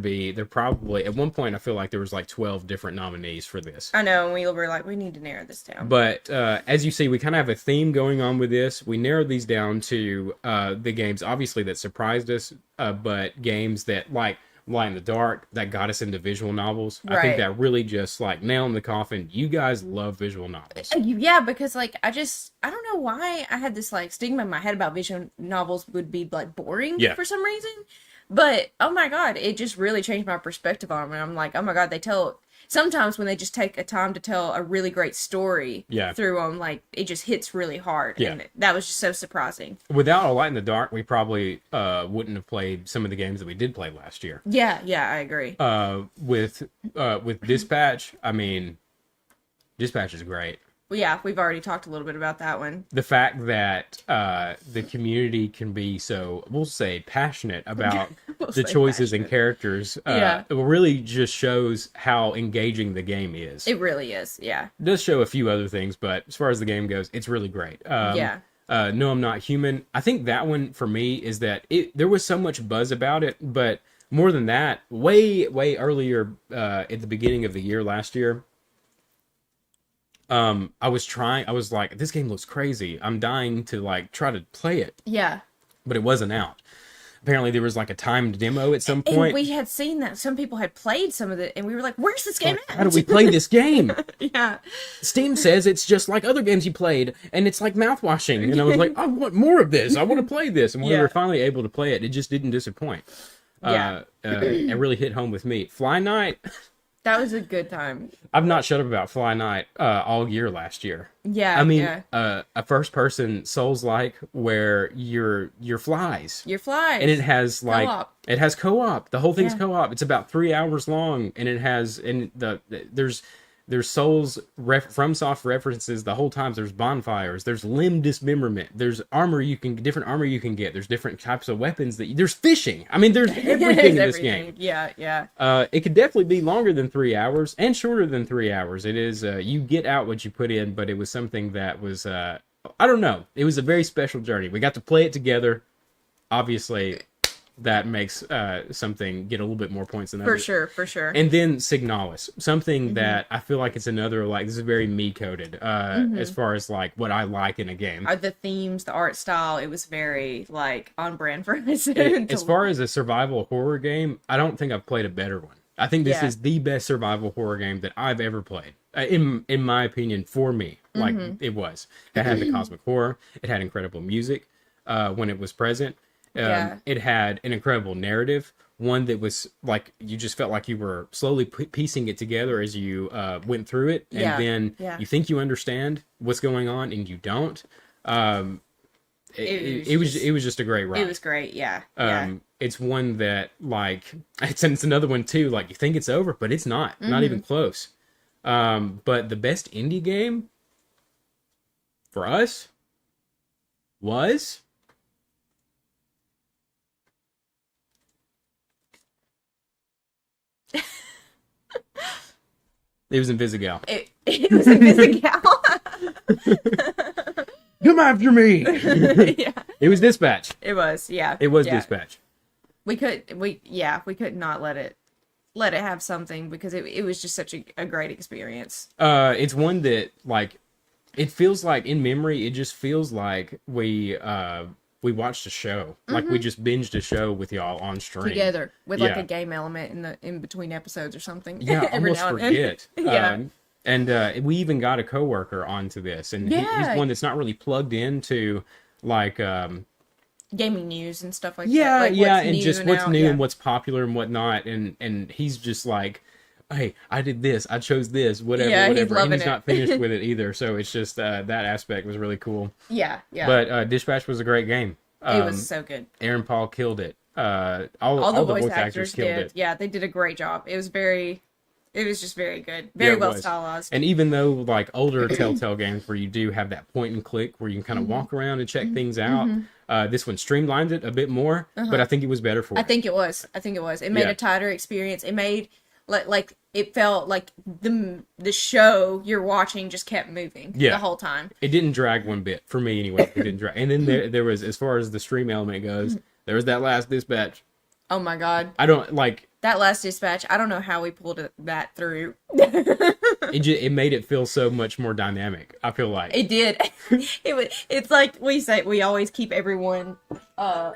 probably at one point I feel like there was like 12 different nominees for this. I know, and we were like, we need to narrow this down. But as you see, we kind of have a theme going on with this. We narrowed these down to the games, obviously, that surprised us, but games that, like Light in the Dark, that got us into visual novels. I think Right. that really just, like, nail in the coffin. You guys love visual novels. Yeah, because like I don't know why I had this like stigma in my head about visual novels would be like boring Yeah. for some reason. But oh my god, it just really changed my perspective on them. And I'm like, oh my god, sometimes when they just take a time to tell a really great story Yeah. through them, like it just hits really hard. Yeah. And that was just so surprising. Without a Light in the Dark, we probably wouldn't have played some of the games that we did play last year. Yeah, I agree. With Dispatch, I mean, Dispatch is great. Well, yeah, we've already talked a little bit about that one. The fact that the community can be so, we'll say, passionate about We'll the say choices and passionate. characters, Yeah. it really just shows how engaging the game is. It really is. Yeah. It does show a few other things, but as far as the game goes, it's really great. Yeah. No, I'm Not Human. I think that one for me is that there was so much buzz about it, but more than that, way earlier at the beginning of the year last year, I was like, this game looks crazy. I'm dying to like try to play it, Yeah. but it wasn't out. Apparently there was like a timed demo at some And point. we had seen that some people had played some of it, and we were like, "Where's this game at?" How do we play this game? Yeah, Steam says it's just like other games you played, and it's like mouthwashing. And I was like, I want more of this. I want to play this. And when we Yeah. were finally able to play it, it just didn't disappoint. Yeah. It really hit home with me. Fly Night. that was a good time. I've not shut up about Fly Night all year last year. Yeah, I mean, yeah. a first-person Souls-like where you're flies. Your flies. And it has like Co-op. it has co-op. The whole thing's Yeah. co-op. It's about 3 hours long, and it has there's There's Souls FromSoft references the whole time. There's bonfires. There's limb dismemberment. There's different armor you can get. There's different types of weapons there's fishing. I mean, there's everything in this game. Yeah, yeah. It could definitely be longer than 3 hours and shorter than 3 hours. It is, you get out what you put in, but it was something that was, I don't know. It was a very special journey. We got to play it together. Obviously, that makes something get a little bit more points than others. For sure. And then Signalis, something that I feel like it's another, like, this is very me-coded as far as, like, what I like in a game. The themes, the art style, it was very, like, on brand for us. As far as a survival horror game, I don't think I've played a better one. I think this is the best survival horror game that I've ever played. In my opinion, for me, like, it was. It had the cosmic horror. It had incredible music when it was present. It had an incredible narrative, one that was like you just felt like you were slowly piecing it together as you went through it, and then you think you understand what's going on and you don't. It was just a great ride. It was great, yeah. It's one that, like, it's another one too. Like, you think it's over, but it's not even close. But the best indie game for us was. It was Invisigal. It was Invisigal. Come after me! Yeah. It was Dispatch. It was, yeah. It was Dispatch. We could not let it have something because it was just such a great experience. It's one that, like, it feels like in memory, it just feels like we watched a show. Like, we just binged a show with y'all on stream together with like a game element in between episodes or something. Yeah, Every almost now and forget. then. And we even got a coworker onto this, and he's one that's not really plugged into, like, gaming news and stuff like that. Like and just what's new and what's popular and whatnot. And he's just like, hey, I did this, I chose this, whatever. He's loving and he's not finished with it either. So it's just that aspect was really cool. Yeah. But Dispatch was a great game. It was so good. Aaron Paul killed it. All the voice actors killed it. Yeah, they did a great job. It was just very good. Very well stylized. And even though, like, older Telltale games where you do have that point and click where you can kind of walk around and check things out, this one streamlined it a bit more, but I think it was better for it. I think it was. It made a tighter experience. It made, like it felt like the show you're watching just kept moving the whole time. It didn't drag one bit, for me anyway. It didn't drag. And then there was, as far as the stream element goes, there was that last Dispatch. Oh my god. I don't, like... That last Dispatch, I don't know how we pulled that through. It made it feel so much more dynamic, I feel like. It did. It's like we say, we always keep everyone on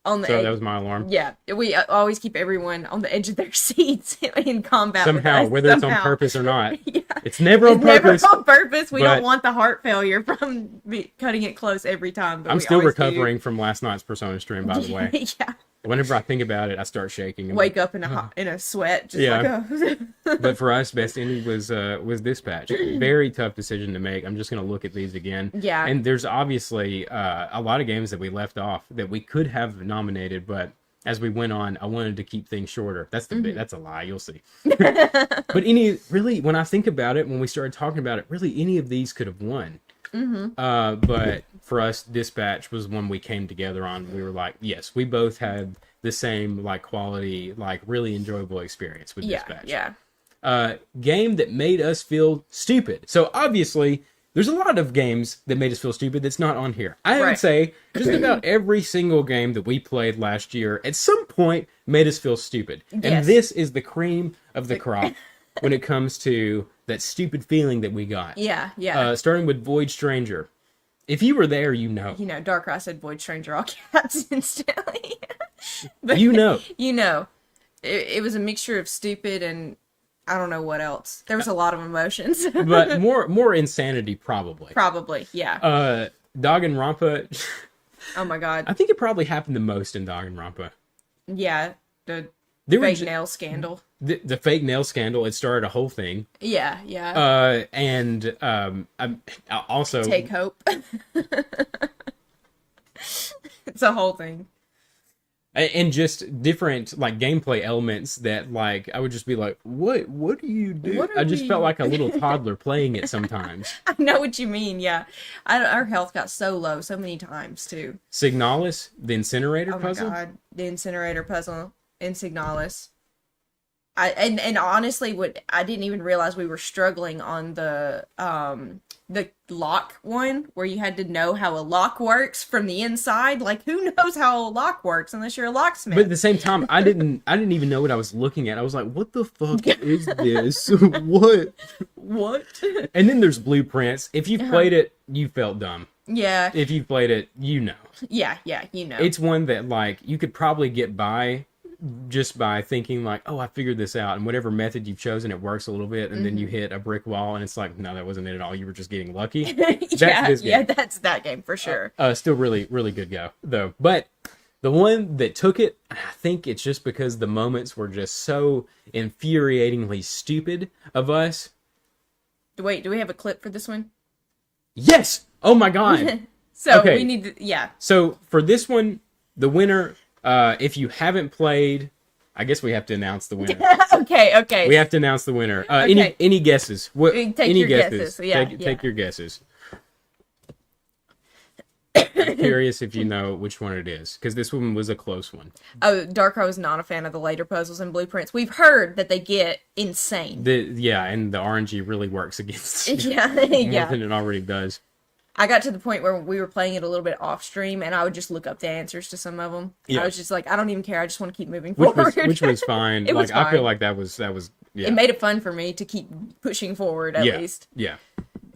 the edge. That was my alarm. Yeah, we always keep everyone on the edge of their seats in combat somehow, with us. Whether it's on purpose or not. It's never on purpose. Never on purpose. We don't want the heart failure from cutting it close every time. But I'm still recovering from last night's Persona stream, by the way. Yeah. Whenever I think about it, I start shaking. And wake up in a sweat. Just like But for us, best indie was Dispatch. Very tough decision to make. I'm just going to look at these again. Yeah. And there's obviously a lot of games that we left off that we could have nominated, but as we went on, I wanted to keep things shorter. That's that's a lie. You'll see. But really, when I think about it, when we started talking about it, really any of these could have won. But for us, Dispatch was one we came together on. We were like, yes, we both had the same, like, quality, like, really enjoyable experience with Dispatch. Yeah. Game that made us feel stupid. So obviously, there's a lot of games that made us feel stupid that's not on here. I would say just about every single game that we played last year at some point made us feel stupid. Yes. And this is the cream of the crop when it comes to that stupid feeling that we got. Yeah. Starting with Void Stranger. If you were there, you know. Darkrai said Void Stranger all caps instantly. But You know. It was a mixture of stupid and I don't know what else. There was a lot of emotions. But more insanity, probably. Probably, yeah. Danganronpa. Oh my god. I think it probably happened the most in Danganronpa. Yeah, the Fake nail scandal. The fake nail scandal, it started a whole thing. Yeah, yeah. And also... Take Hope. It's a whole thing. And just different like gameplay elements that like I would just be like, what do you do? What are I just felt we- like a little toddler playing it sometimes. I know what you mean. Yeah, our health got so low so many times too. Signalis, the incinerator Oh my puzzle. god, the incinerator puzzle in Signalis. And honestly, what I didn't even realize we were struggling on the lock one where you had to know how a lock works from the inside. Like who knows how a lock works unless you're a locksmith? But at the same time, I didn't even know what I was looking at. I was like, what the fuck is this? What? What? And then there's blueprints. If you've Uh-huh. played it, you felt dumb. Yeah, If you've played it, you know. yeah, you know. It's one that like you could probably get by just by thinking like, oh, I figured this out, and whatever method you've chosen, it works a little bit, and then you hit a brick wall, and it's like, no, that wasn't it at all. You were just getting lucky. yeah, this yeah, game. that's that game for sure. Still really, really good go though. But the one that took it, I think it's just because the moments were just so infuriatingly stupid of us. Wait, do we have a clip for this one? Yes. Oh my god. So Okay. we need to, yeah. So for this one, the winner, if you haven't played, I guess we have to announce the winner. Okay. We have to announce the winner. Okay. Any guesses? What? Take any your guesses? guesses. Yeah, Take your guesses. I'm curious if you know which one it is, because this one was a close one. Oh, Darko is not a fan of the later puzzles and blueprints. We've heard that they get insane. Yeah, and the RNG really works against it Yeah, more yeah. than it already does. I got to the point where we were playing it a little bit off stream, and I would just look up the answers to some of them. Yeah. I was just like, I don't even care. I just want to keep moving Which forward. was fine. It was I feel fine. like that was yeah. It made it fun for me to keep pushing forward. At yeah. least Yeah.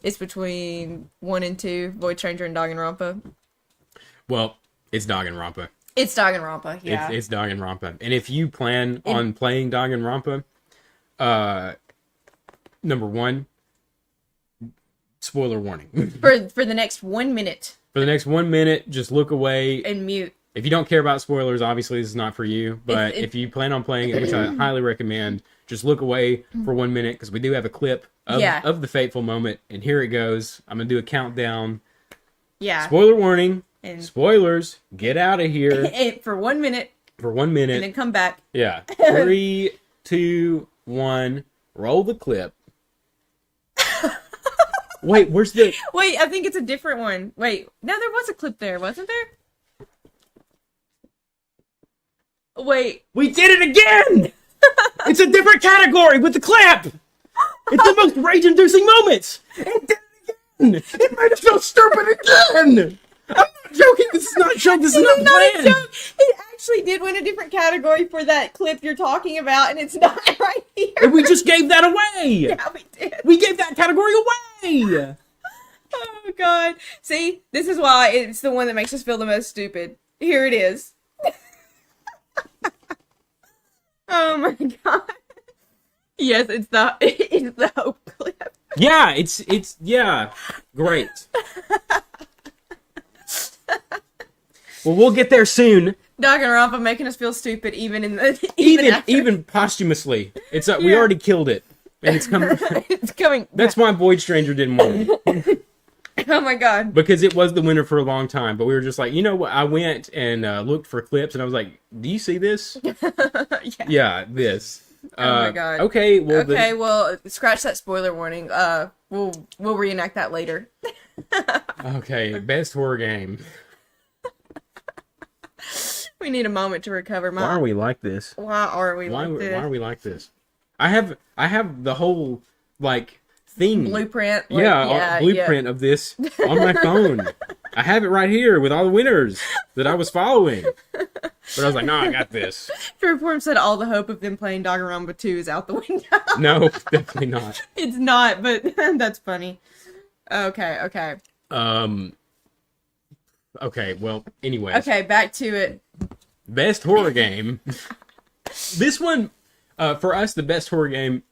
it's between 1 and 2, Void Stranger and Danganronpa. Well, it's Danganronpa. It's Danganronpa. Yeah. It's Danganronpa. And if you plan on playing Danganronpa, number one, spoiler warning. for the next 1 minute For the next 1 minute, just look away. and mute. If you don't care about spoilers, obviously this is not for you. But It- if you plan on playing it, which I highly recommend, just look away for 1 minute, because we do have a clip of the fateful moment. And here it goes. I'm going to do a countdown. Yeah. Spoiler warning. And- Spoilers. Get out of here And for 1 minute for 1 minute. and then come back. Yeah. 3, 2, 1. Roll the clip. Wait, where's the... Wait, I think it's a different one. Wait, no, there was a clip there, wasn't there? Wait, We did it again! It's a different category with the clap! It's the most rage-inducing moments! It did it again! It made us feel stupid again! I'm not joking, this is not a joke, this is not it's not a planned! joke. It actually did win a different category for that clip you're talking about, and it's not right here. And we just gave that away! Yeah, we did. We gave that category away! Oh god. See, this is why it's the one that makes us feel the most stupid. Here it is. Oh my god. Yes, it's the Hope clip. Yeah, yeah, great. Well, we'll get there soon. Danganronpa making us feel stupid even in the even after. Even posthumously. It's we Yeah. already killed it. And it's coming. It's coming. That's why Void Stranger didn't win. Oh my god. Because it was the winner for a long time. But we were just like, you know what? I went and looked for clips, and I was like, do you see this? Yeah. Yeah, this. Oh my God. Okay, well, Okay, well, scratch that spoiler warning. We'll reenact that later. okay, best horror game. We need a moment to recover. Why are we like this? Why are we Why like this? are we like this? I have the whole like thing. Blueprint. like, Yeah, blueprint of this on my phone. I have it right here with all the winners that I was following. But I was like, no, I got this. Freeform said all the hope of them playing Danganronpa 2 is out the window. No, definitely not. It's not, but that's funny. Okay. Okay, well, anyways. Okay, back to it. Best horror game. This one, for us, the best horror game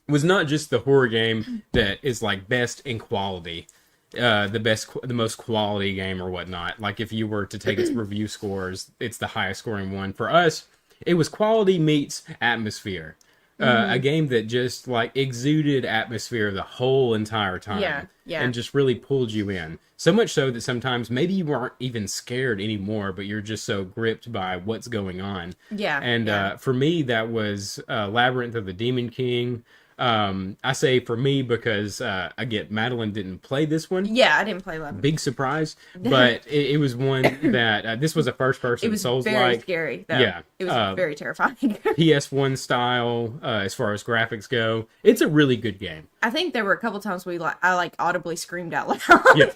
was not just the horror game that is like best in quality, the most quality game or whatnot. Like if you were to take its review scores, it's the highest scoring one. For us, it was quality meets atmosphere. A game that just like exuded atmosphere the whole entire time. Yeah, yeah. And just really pulled you in. So much so that sometimes maybe you aren't even scared anymore, but you're just so gripped by what's going on. Yeah, And yeah. for me, that was Labyrinth of the Demon King. I say for me because, again, Madeline didn't play this one. Yeah, I didn't play Love. Big surprise. But it was one that, this was a first It person was Souls-like. very scary, though. Yeah, It was very terrifying. PS1 style as far as graphics go. It's a really good game. I think there were a couple times I audibly screamed out loud. Yeah.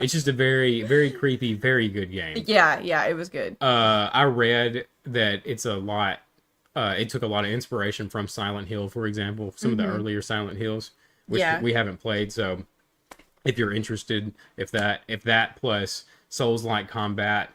It's just a very, very creepy, very good game. Yeah, it was good. I read that it's a lot. It took a lot of inspiration from Silent Hill, for example, some of the earlier Silent Hills, which Yeah. we haven't played. So, if you're interested, if that plus Souls-like combat,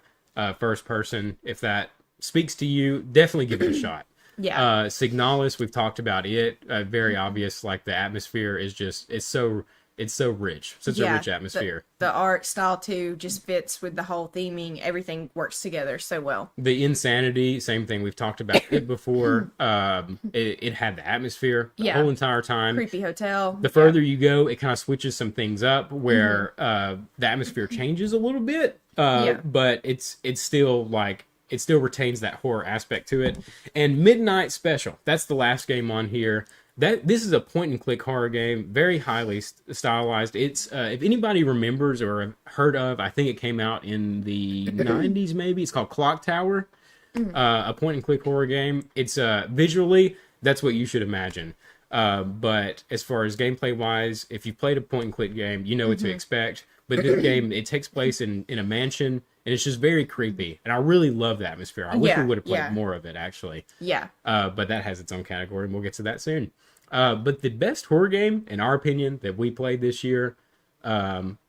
first person, if that speaks to you, definitely give it a shot. Yeah. Signalis, we've talked about it. Very obvious. Like the atmosphere is just it's so rich, such a rich atmosphere. The art style too just fits with the whole theming. Everything works together so well. The insanity, same thing. We've talked about it before. It had the atmosphere the whole entire time. Creepy hotel. The further you go, it kind of switches some things up where the atmosphere changes a little bit, but it's still like it still retains that horror aspect to it. And Midnight Special, that's the last game on here. This is a point and click horror game, very highly stylized. It's if anybody remembers or have heard of, I think it came out in the 90s maybe. It's called Clock Tower, a point and click horror game. It's visually, that's what you should imagine. But as far as gameplay wise, if you played a point and click game, you know what to expect. But this game, it takes place in a mansion, and it's just very creepy. And I really love the atmosphere. I wish we would have played more of it, actually. Yeah. But that has its own category, and we'll get to that soon. But the best horror game, in our opinion, that we played this year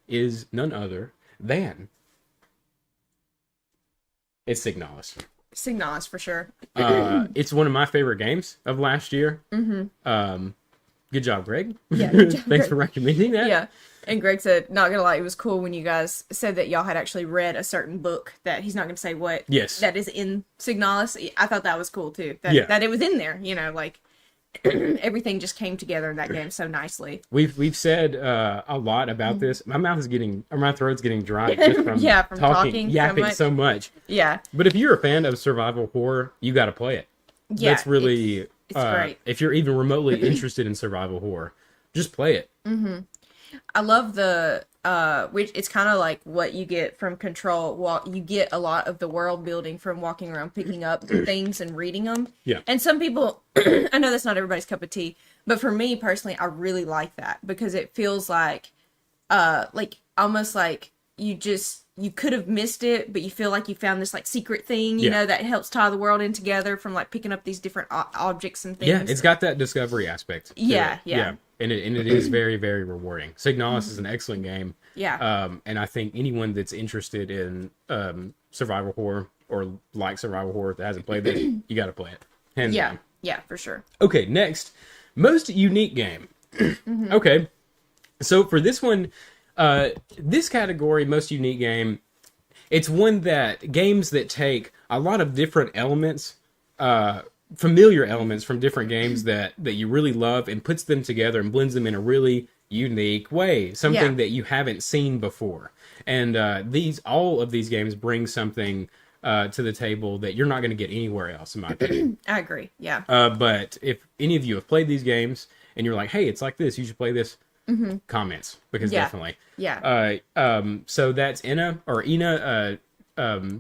is none other than it's Signalis. Signalis for sure. It's one of my favorite games of last year. Good job, Greg. Yeah, good job, Thanks Greg. for recommending that. Yeah. And Greg said, not gonna lie, it was cool when you guys said that y'all had actually read a certain book that he's not gonna say what. Yes. That is in Signalis. I thought that was cool too. That it was in there. You know, like everything just came together in that game so nicely. We've said a lot about this. My throat's getting dry just from From talking yapping so much. Yeah. But if you're a fan of survival horror, you got to play it. Yeah. That's really it's great. If you're even remotely interested in survival horror, just play it. I love the which it's kind of like what you get from Control. You get a lot of the world building from walking around picking up things and reading them. Yeah. And some people, I know that's not everybody's cup of tea, but for me personally, I really like that because it feels like almost like you could have missed it, but you feel like you found this like secret thing, you know, that helps tie the world in together from like picking up these different objects and things. Yeah, it's got that discovery aspect. to Yeah, it. yeah. And it is very, very rewarding. Signalis is an excellent game. Yeah. And I think anyone that's interested in survival horror or like survival horror that hasn't played this, you got to play it. Hands down. Yeah, for sure. Okay, next, most unique game. Okay, so for this one, this category, most unique game, it's one that games that take a lot of different elements, familiar elements from different games that you really love and puts them together and blends them in a really unique way, something that you haven't seen before. And all of these games bring something to the table that you're not going to get anywhere else, in my opinion. I agree. Yeah. But if any of you have played these games and you're like, hey, it's like this, you should play this, comments, because definitely. Yeah. So that's Ina,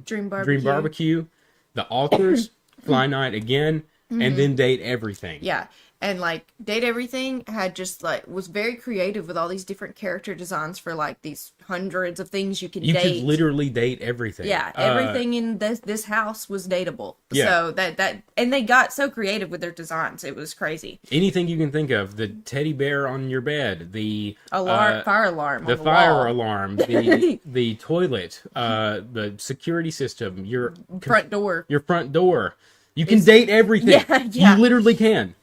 Dream Barbecue, The Altars, Fly Night again, and then Date Everything. Yeah. And like Date Everything had just like was very creative with all these different character designs for like these hundreds of things you could You date. could literally date everything. Yeah, everything in this house was dateable. Yeah. So that and they got so creative with their designs. It was crazy. Anything you can think of, the teddy bear on your bed, the Fire alarm, the on the fire wall. alarm, the toilet, the security system, your front door. your front door. You can date everything. Yeah. You literally can.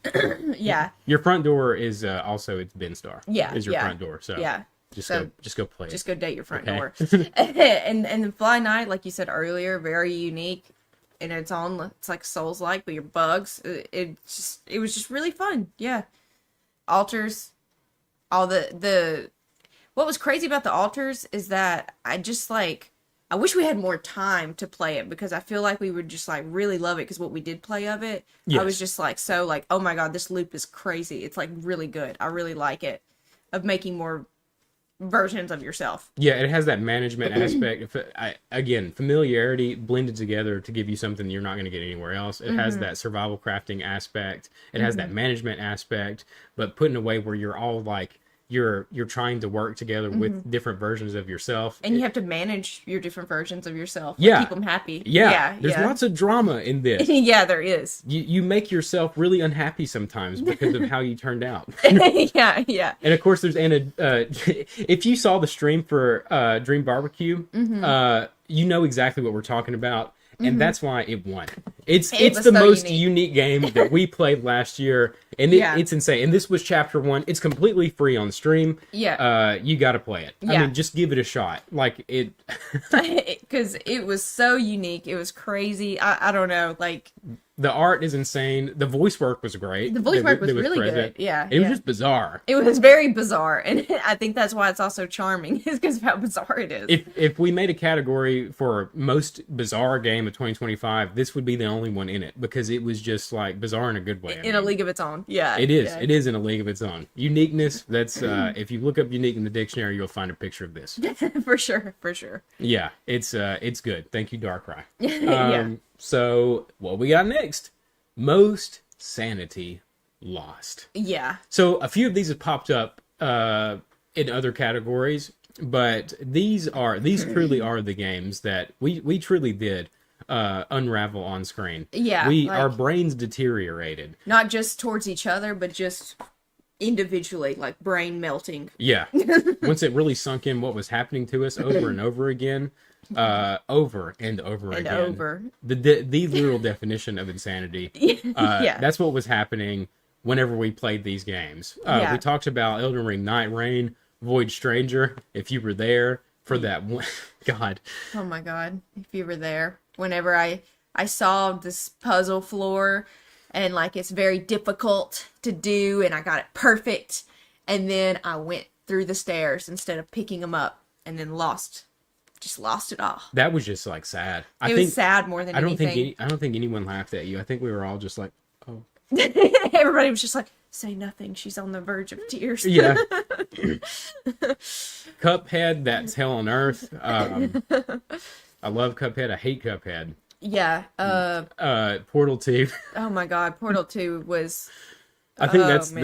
Yeah. Your front door is also it's Binstar. Yeah, Is your yeah, front door. So yeah. just So go play just it. go date your front Okay. door. and the Fly Night, like you said earlier, very unique. and it's like Souls-like, but you're bugs. It was just really fun. Yeah. Altars, all the what was crazy about the altars is that I wish we had more time to play it, because I feel like we would just like really love it, because what we did play of it, I was Yes. just like so like, oh my god, this loop is crazy. It's like really good. I really like it, of making more versions of yourself. Yeah, it has that management aspect. Again, familiarity blended together to give you something you're not going to get anywhere else. It has that survival crafting aspect. It has that management aspect, but put in a way where you're all like you're trying to work together with different versions of yourself. And you have to manage your different versions of yourself. Yeah. Keep them happy. Yeah, there's yeah. lots of drama in this. Yeah, there is. You make yourself really unhappy sometimes because of how you turned out. Yeah, yeah. And of course, there's Anna. If you saw the stream for Dream Barbecue, you know exactly what we're talking about, and that's why it won. It's was the so most unique. unique game that we played last year, and Yeah. it's insane. And this was chapter 1. It's completely free on stream. Yeah. You got to play it. I Yeah. mean, just give it a shot. Like it. Because it was so unique. It was crazy. I don't know. Like, The art is insane. The voice work was great. the voice work was that really present. good. Yeah. It was yeah. just bizarre. It was very bizarre. And I think that's why it's also charming, is because of how bizarre it is. If we made a category for most bizarre game of 2025, this would be the only one in it, because it was just like bizarre in a good way. I in a mean. league of its own. Yeah. It is. Yeah. It is in a league of its own. Uniqueness. That's if you look up unique in the dictionary, you'll find a picture of this. For sure. For sure. Yeah, it's good. Thank you, Darkrai. Yeah. So what we got next? Most sanity lost. Yeah. So a few of these have popped up in other categories, but these truly are the games that we truly did unravel on screen. Yeah, Our like- brains deteriorated. Not just towards each other, but just individually, like brain melting. Yeah. Once it really sunk in what was happening to us over and over again, over and over And again. over. The literal definition of insanity. Yeah. That's what was happening whenever we played these games. Yeah. We talked about Elden Ring, Night Rain, Void Stranger. If you were there for that one, God. Oh my god, if you were there. Whenever I solved this puzzle floor, and like it's very difficult to do, and I got it perfect, and then I went through the stairs instead of picking them up, and then just lost it all. That was just like sad. It was sad more than I don't anything. I don't think anyone laughed at you. I think we were all just like, oh. Everybody was just like, say nothing, she's on the verge of tears. Yeah. Cuphead, that's hell on earth. I love Cuphead. I hate Cuphead. Yeah. Portal 2. Oh my god, Portal 2 was I think Oh, that's man.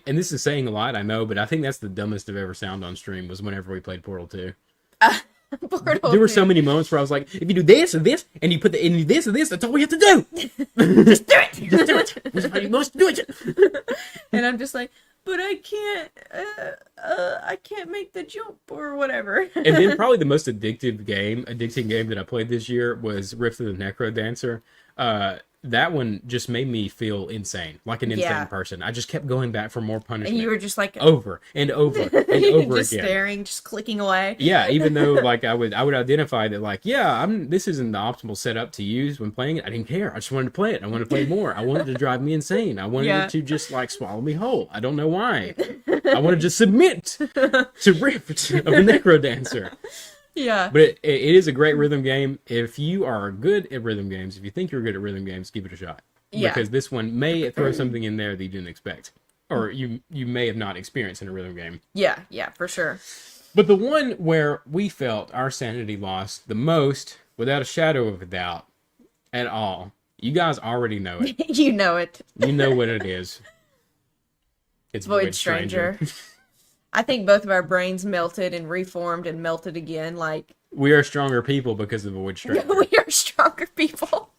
and this is saying a lot, I know, but I think that's the dumbest I've ever sounded on stream was whenever we played Portal 2. Portal There were 2. so many moments where I was like, if you do this and this, and you put the in this and this, that's all we have to do. Just do it. Just do it. Just how you must do it. And I'm just like, but I can't make the jump or whatever. And then probably the most addicting game that I played this year was Rift of the Necro Dancer. That one just made me feel insane, like an insane Yeah. person. I just kept going back for more punishment. And you were just like over and over and over just again. staring, just clicking away. Yeah, even though like I would identify that like, yeah, this isn't the optimal setup to use when playing it. I didn't care. I just wanted to play it. I wanted to play more. I wanted to drive me insane. I wanted Yeah. it to just like swallow me whole. I don't know why. I wanted to submit to Rift of the Necro Dancer. Yeah. But it is a great rhythm game. If you are good at rhythm games, if you think you're good at rhythm games, give it a shot. Yeah. Because this one may throw something in there that you didn't expect. Or you may have not experienced in a rhythm game. Yeah, for sure. But the one where we felt our sanity lost the most, without a shadow of a doubt, at all, you guys already know it. You know it. You know what it is. It's Void Stranger. I think both of our brains melted and reformed and melted again. Like, We are stronger people because of Void Stranger. we are stronger people.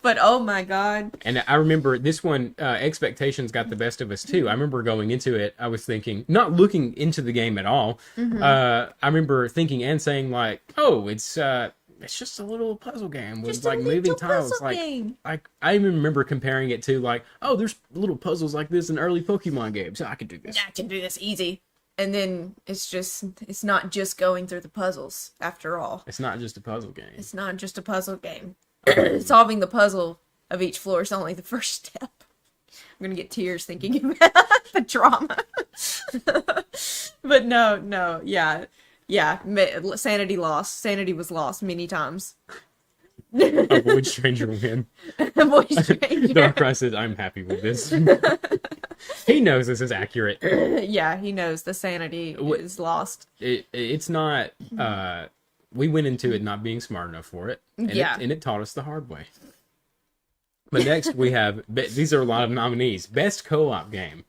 But oh my god. And I remember this one, expectations got the best of us too. I remember going into it, I was thinking, not looking into the game at all. I remember thinking and saying like, oh, it's just a little puzzle game with Just a like moving little tiles. puzzle Like, game. I even remember comparing it to like, oh, there's little puzzles like this in early Pokemon games. I could do this. I can do this easy. And then it's not just going through the puzzles after all. It's not just a puzzle game. It's not just a puzzle game. Solving the puzzle of each floor is only the first step. I'm gonna get tears thinking about the drama. But no, yeah. Sanity lost. Sanity was lost many times. Avoid stranger win. Avoid stranger. Darkrai says, I'm happy with this. He knows this is accurate. Yeah, he knows the sanity is lost. It's not, we went into it not being smart enough for it. And Yeah. it taught us the hard way. But next we have, these are a lot of nominees. Best co-op game.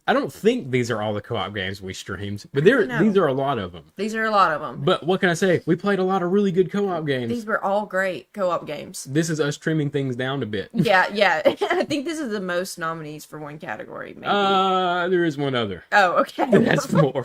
I don't think these are all the co-op games we streamed, but No. these are a lot of them. These are a lot of them. But what can I say? We played a lot of really good co-op games. These were all great co-op games. This is us trimming things down a bit. Yeah. I think this is the most nominees for one category, maybe. There is one other. Oh, okay. That's more.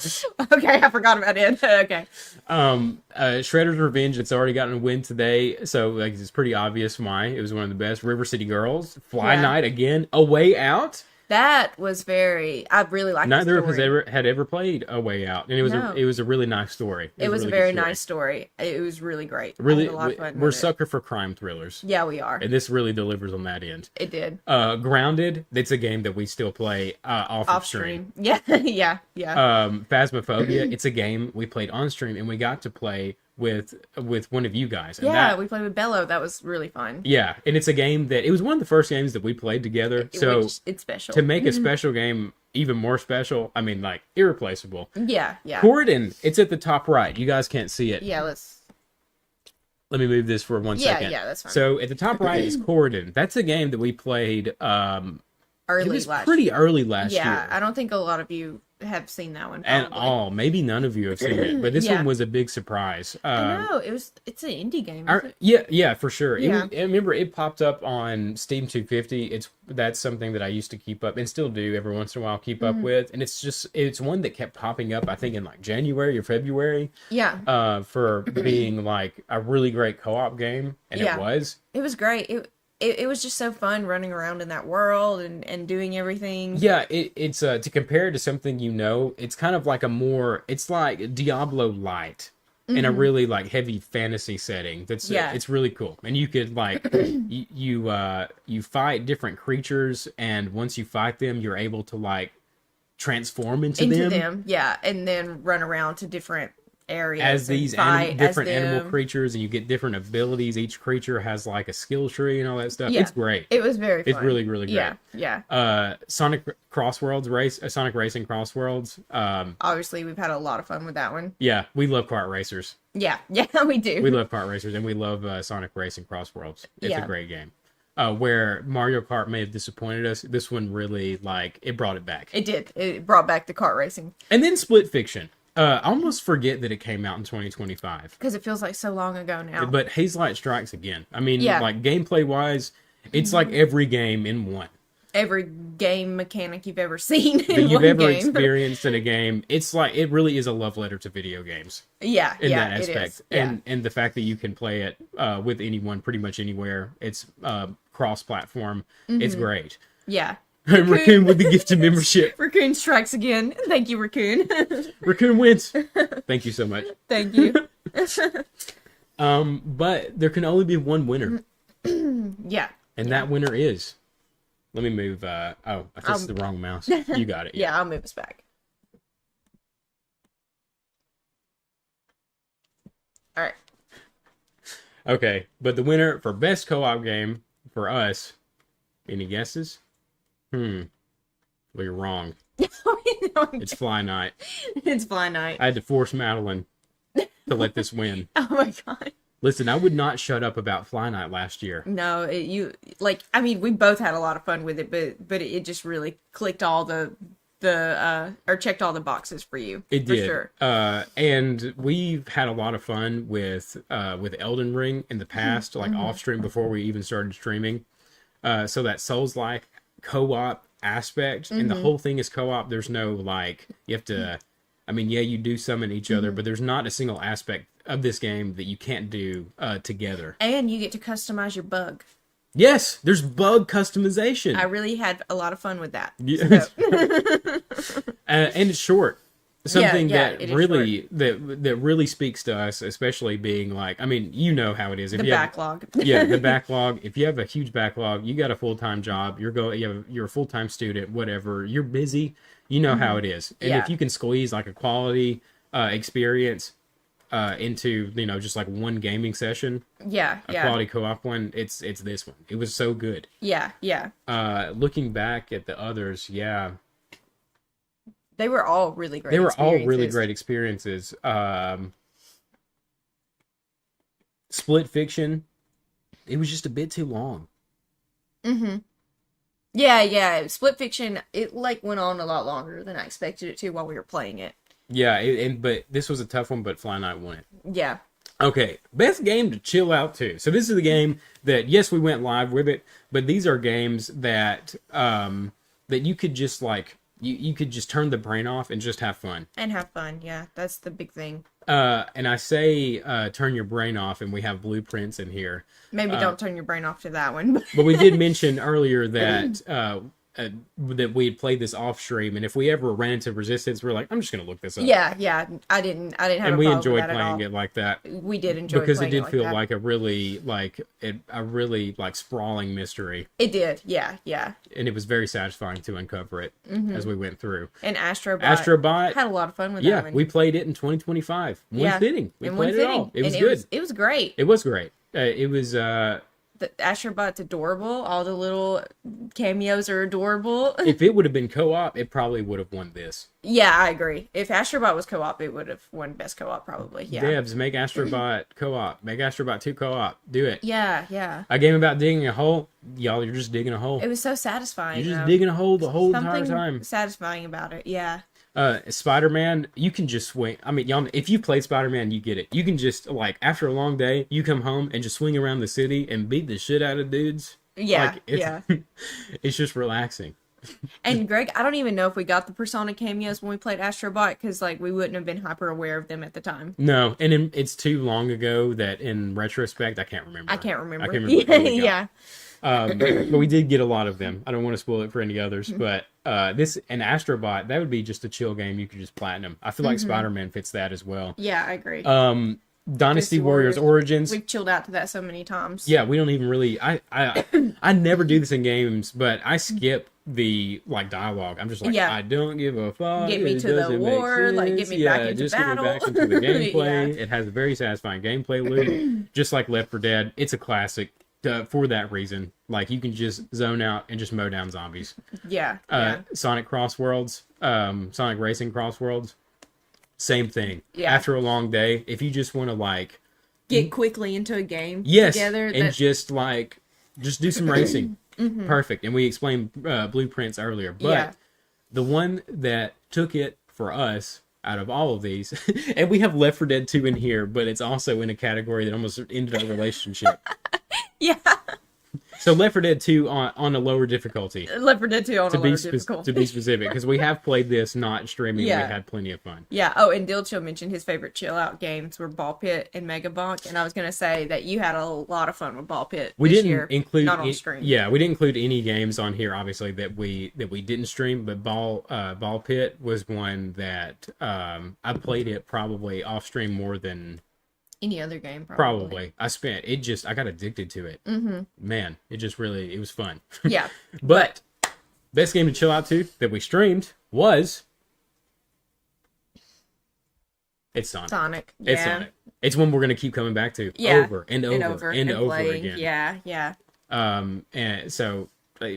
Okay, I forgot about it. Okay. Shredder's Revenge, it's already gotten a win today, so like it's pretty obvious why. It was one of the best. River City Girls, Fly Yeah. Night again, A Way Out. That was I really liked Neither the of us story. had ever played A Way Out, and No. it was a really nice story. It was a really very good story. nice story. It was really great. I Really, had a lot of fun we're with it. sucker for crime thrillers, Yeah, we are. and this really delivers on that end. It did. Grounded, it's a game that we still play off stream. Yeah, yeah. Phasmophobia, it's a game we played on stream, and we got to play with one of you guys. And Yeah, that, we played with Bello. That was really fun. yeah, and it's a game that it was one of the first games that we played together. So It's special. to make a special game even more special, I mean, like irreplaceable. Yeah. Corridon, it's at the top right. You guys can't see it. Yeah, let's. Let me move this for one second. Yeah, that's fine. So at the top right is Corridon. That's a game that we played. It Early was last pretty early last Yeah, year. I don't think a lot of you have seen that one. At probably. all. Maybe none of you have seen it, but this Yeah. one was a big surprise. No, it's an indie game. Isn't it? Yeah, for sure. Yeah. I remember it popped up on Steam 250. That's something that I used to keep up and still do every once in a while keep up Mm-hmm. with. And it's one that kept popping up, I think in like January or February, Yeah, for being like a really great co-op game. And Yeah. it was. it was great. It was just so fun running around in that world and doing everything. Yeah, it's to compare it to something it's kind of like it's like Diablo Light in a really like heavy fantasy setting. Yeah. It's really cool. And you could like you fight different creatures, and once you fight them, you're able to like transform into them. Yeah, and then run around to different areas As and these fight different as animal them. creatures, and you get different abilities. Each creature has like a skill tree and all that stuff. Yeah. It's great. It was very fun. It's really, really great. Yeah. Sonic Sonic Racing Crossworlds. Obviously, we've had a lot of fun with that one. Yeah, we love kart racers. Yeah, we do. We love kart racers, and we love Sonic Racing Crossworlds. It's Yeah. a great game. Where Mario Kart may have disappointed us, this one really it brought it back. It did. It brought back the kart racing And then Split Fiction. I almost forget that it came out in 2025. because it feels like so long ago now. But Hazelight strikes again. I mean, Yeah. like gameplay wise, it's like every game in one Every game mechanic you've ever seen that in you've one ever game. experienced in a game. It's like it really is a love letter to video games. Yeah, In yeah, that it aspect, is. Yeah. and the fact that you can play it with anyone pretty much anywhere, it's cross-platform. It's great. Yeah. Raccoon with the gift of membership. Raccoon strikes again. Thank you, Raccoon. Raccoon wins. Thank you so much. Thank you. But there can only be one winner, Yeah. and that winner is. Let me move. I pressed the wrong mouse. You got it. Yeah, I'll move us back. All right. Okay, but the winner for best co-op game for us. Any guesses? Well, you're wrong. It's Fly Night. It's Fly Night. I had to force Madeline to let this win. Oh my god. Listen, I would not shut up about Fly Night last year. No, I mean, we both had a lot of fun with it, but it just really clicked all the or checked all the boxes for you. It for did. Sure. And we've had a lot of fun with Elden Ring in the past, like off stream before we even started streaming. So that Souls-like co-op aspect, and the whole thing is co-op. There's no like you have to. I mean, yeah, you do summon each other, but there's not a single aspect of this game that you can't do together. And you get to customize your bug. Yes, there's bug customization. I really had a lot of fun with that. Yeah. And it's short. something yeah, that it is really that really speaks to us, especially being like, I mean, you know how it is. If The you have, backlog. yeah, the backlog. If you have a huge backlog, you got a full-time job. You're a full-time student, whatever. You're busy. You know how it is. And Yeah. if you can squeeze like a quality experience into just like one gaming session, Yeah, a yeah, quality co-op one, it's this one. It was so good. yeah, yeah. Looking back at the others, yeah, They were all really great. they were all really experiences. great experiences. Split Fiction, it was just a bit too long. Yeah, yeah. Split Fiction, it like went on a lot longer than I expected it to while we were playing it. Yeah, but this was a tough one, but Fly Night won it. Yeah. Okay, best game to chill out to. So this is the game that, yes, we went live with it, but these are games that that you could just like you could just turn the brain off and just have fun. And have fun. Yeah, that's the big thing. And I say turn your brain off, and we have blueprints in here. Maybe don't turn your brain off to that one. But we did mention earlier that that we had played this off stream, and if we ever ran into resistance, we're like, I'm just gonna look this up. Yeah, yeah. I didn't have And a we problem enjoyed with that at playing all. it like that We did enjoy because it playing did feel that. like a really like sprawling mystery, It did. Yeah, yeah. and it was very satisfying to uncover it as we went through. And Astrobot. Astrobot, had a lot of fun with yeah, that one. we played it in 2025. One Yeah, fitting. We in played one it all. fitting. It was And good. It was great. It was great. It was The Astrobot's adorable. All the little cameos are adorable. if it would have been co-op, it probably would have won this. Yeah, I agree. If Astrobot was co-op, it would have won best co-op probably. Yeah. Devs, make Astrobot co-op. Make Astrobot 2 co-op. Do it. Yeah, yeah. A game about digging a hole. Y'all, you're just digging a hole. It was so satisfying. You're just though. digging a hole the whole entire Something time. satisfying about it. Yeah. Spider-Man, you can just swing. I mean, y'all, if you played Spider-Man, you get it. You can just, like, after a long day, you come home and just swing around the city and beat the shit out of dudes. Yeah, Like, it's, yeah. it's just relaxing. And Greg, I don't even know if we got the Persona cameos when we played Astrobot because like we wouldn't have been hyper aware of them at the time. No, and it's too long ago that in retrospect, I can't remember. I can't remember. I can't remember. what we got. Yeah. But we did get a lot of them. I don't want to spoil it for any others, Mm-hmm. but this and Astrobot, that would be just a chill game you could just platinum. I feel like Spider-Man fits that as well. Yeah, I agree. Dynasty Warriors Origins. We've chilled out to that so many times. Yeah, we don't even really. I never do this in games, but I skip the like dialogue. I'm just like, Yeah. I don't give a fuck. Get me It to the doesn't make war, like, get sense. me back into just battle. Get me back into the gameplay. Yeah. It has a very satisfying gameplay loop, just like Left 4 Dead. It's a classic for that reason. Like you can just zone out and just mow down zombies. Yeah. Yeah. Sonic Crossworlds, Sonic Racing Crossworlds, same thing. Yeah. After a long day, if you just want to like. Get quickly into a game Yes, together. and just do some racing. Mm-hmm. Perfect. And we explained blueprints earlier, but Yeah. the one that took it for us out of all of these, and we have Left 4 Dead 2 in here, but it's also in a category that almost ended our relationship. Yeah. So Left 4 Dead 2 on a lower difficulty. Left 4 Dead 2 on a lower difficulty. To be specific, because we have played this not streaming. Yeah. We had plenty of fun. Yeah. Oh, and Dilcho mentioned his favorite chill out games were Ball Pit and Mega Bonk, and I was gonna say that you had a lot of fun with Ball Pit. We this didn't year, include not on any- stream. Yeah, we didn't include any games on here, obviously that we didn't stream. But Ball Pit was one that I played it probably off stream more than Any other game, probably. I got addicted to it. Mm-hmm. Man, it was fun. Yeah. But best game to chill out to that we streamed was it's Sonic. Sonic. Yeah. It's Sonic. It's one we're gonna keep coming back to Yeah. over and over and over playing. again. Yeah. Yeah. And so we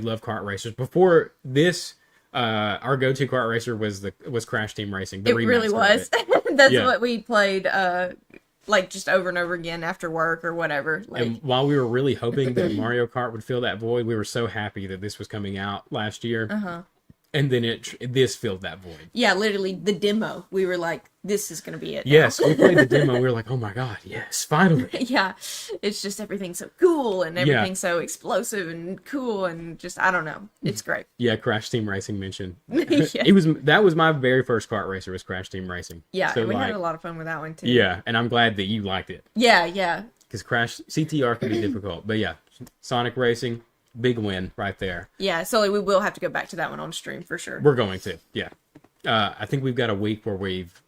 love kart racers. Before this, our go-to kart racer was Crash Team Racing. The It really remaster of was. it. That's Yeah. what we played. Like just over and over again after work or whatever. Like, And while we were really hoping that Mario Kart would fill that void, we were so happy that this was coming out last year. Uh-huh. And then this filled that void. yeah, literally the demo. We were like, this is gonna be it. now. Yes, we played the demo. We were like, oh my god, yes, finally. Yeah, it's just everything's so cool and everything's so explosive and cool and just I don't know, it's great. Yeah, Crash Team Racing mentioned. Yeah. That was my very first kart racer was Crash Team Racing. Yeah, So and we like, had a lot of fun with that one too. yeah, and I'm glad that you liked it. Yeah, yeah, Because Crash CTR can be difficult, but yeah, Sonic Racing, big win right there. yeah. So like, we will have to go back to that one on stream for sure. We're going to, yeah. I think we've got a week where we've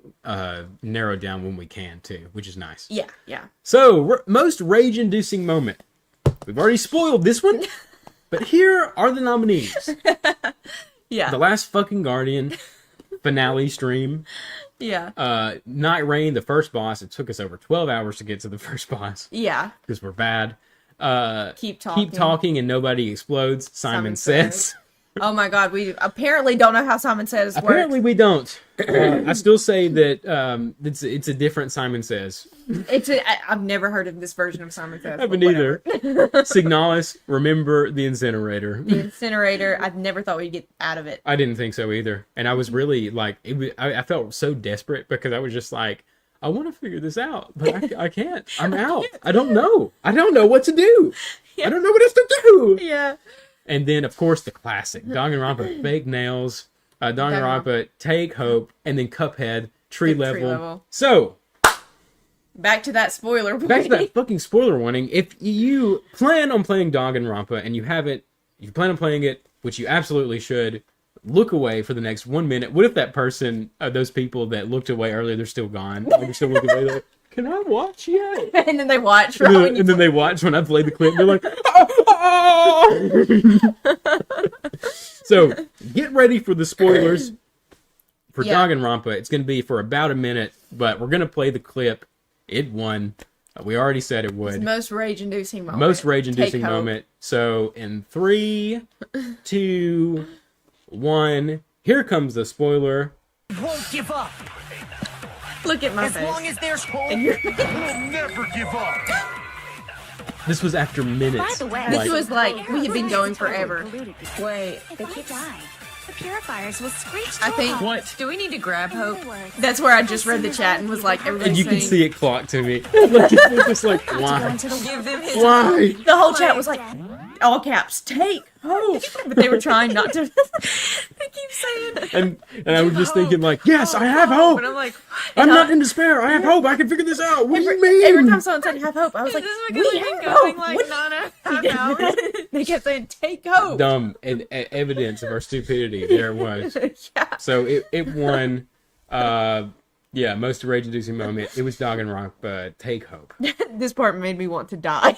narrowed down when we can too, which is nice. Yeah, yeah. So, most rage-inducing moment. We've already spoiled this one, but here are the nominees. Yeah. The Last Fucking Guardian finale stream. Yeah. Night Rain, the first boss. It took us over 12 hours to get to the first boss Yeah. because we're bad. Keep talking. Keep talking and nobody explodes. Simon says. Oh my god, we apparently don't know how Simon Says works. Apparently we don't. I still say that it's a different Simon Says. I've never heard of this version of Simon Says. I haven't either. Signalis, remember the incinerator. The incinerator, I've never thought we'd get out of it. I didn't think so either. And I was really like, I felt so desperate because I was just like, I want to figure this out, but I can't. I'm out. I don't know. I don't know what to do. Yeah. I don't know what else to do. Yeah. And then, of course, the classic Danganronpa Fake Nails, Danganronpa Take Hope, and then Cuphead Tree Level. So, back to that spoiler point. back to that fucking spoiler warning. If you plan on playing Danganronpa and you haven't, you plan on playing it, which you absolutely should, look away for the next 1 minute. What if that person, those people that looked away earlier, they're still gone? Like, they're still looking away. They're like, can I watch yet? And then they watch. And then they watch when I play the clip. They're like, So, get ready for the spoilers for Danganronpa. It's going to be for about a minute, but we're going to play the clip. It won. We already said it would. Most rage-inducing moment. Most rage-inducing Take moment. So, in 3, 2, 1, here comes the spoiler. Won't give up. Look at my As face. long as there's hope, And you're- we'll never give up. This was after minutes. By the way, This was like, we had been going forever. Wait, they keep dying. The purifiers will screech. I think, What? do we need to grab Hope? That's where I just read the chat and was like, And everybody's you can saying, see it clock to me. Like, it's just like, why? give them his. Why? The whole chat was like, all caps, take Hope. But they were trying not to. They keep saying, And I was just thinking like, yes, I have hope. and I'm like, I'm not in despair. I have hope. I can figure this out. What do you mean? every time someone said have hope, I was like, we have hope. like What- not a half hour. They kept saying take Hope. Dumb and evidence of our stupidity. There it was. Yeah. So it won. Yeah, most rage-inducing moment. It was Danganronpa Take Hope. This part made me want to die.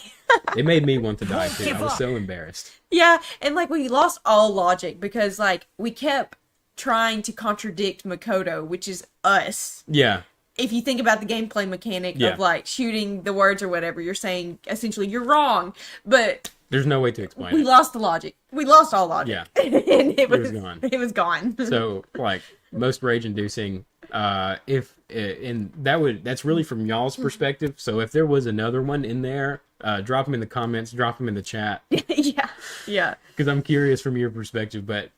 It made me want to die too. I was so embarrassed. Yeah, and like we lost all logic because like we kept trying to contradict Makoto, which is us. Yeah. If you think about the gameplay mechanic Yeah. of like shooting the words or whatever, you're saying essentially you're wrong. But There's no way to explain we it. lost the logic. We lost all logic. Yeah. And it was gone. It was gone. So like most rage-inducing. That's really from y'all's perspective. So if there was another one in there, drop them in the comments, drop them in the chat, Yeah. Yeah. because I'm curious from your perspective. But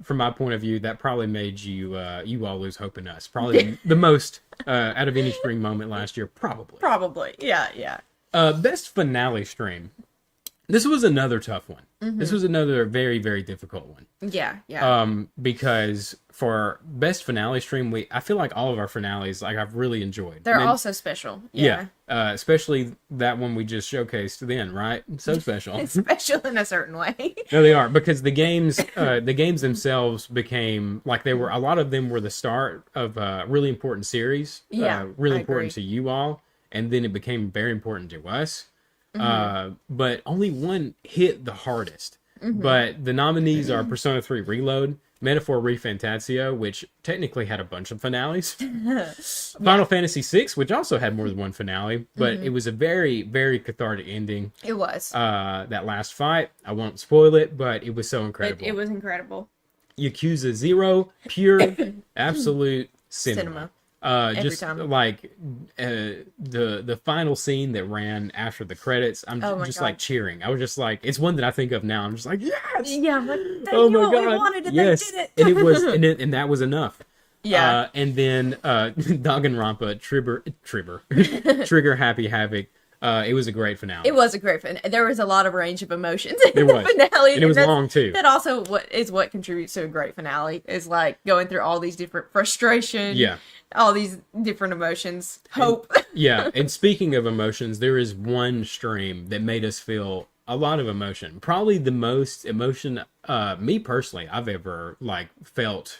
from my point of view, that probably made you all lose hope in us. Probably the most out of any stream moment last year. Probably. Probably. Yeah, yeah. Best finale stream. This was another tough one. This was another very, very difficult one. Yeah, yeah. Because for best finale stream, I feel like all of our finales, like I've really enjoyed. They're And- also special. yeah. Especially that one we just showcased then, right? So special. Special in a certain way. No, they are, because the games themselves became like they were. A lot of them were the start of a really important series. Yeah, really I important agree. to you all, and then it became very important to us. Mm-hmm. But only one hit the hardest. Mm-hmm. But the nominees are Persona 3 Reload, Metaphor Refantasio, which technically had a bunch of finales, Final Fantasy VI, which also had more than one finale, but Mm-hmm. it was a very, very cathartic ending. It was. That last fight, I won't spoil it, but it was so incredible. It was incredible. Yakuza 0, pure, absolute cinema. Every Just time. like the final scene that ran after the credits, I'm Oh my just God. like cheering. I was just like, it's one that I think of now. I'm just like, yes, Yeah, I'm like, they oh knew my what we god, wanted and yes, they did it. and it was, and that was enough. Yeah. And then Danganronpa Trigger Happy Havoc. It was a great finale. It was a great fin. There was a lot of range of emotions in It the was. finale. And it was that's- long, too. That also what contributes to a great finale is like going through all these different frustration. Yeah. All these different emotions. Hope. Yeah, and speaking of emotions, there is one stream that made us feel a lot of emotion. Probably the most emotion, me personally, I've ever like felt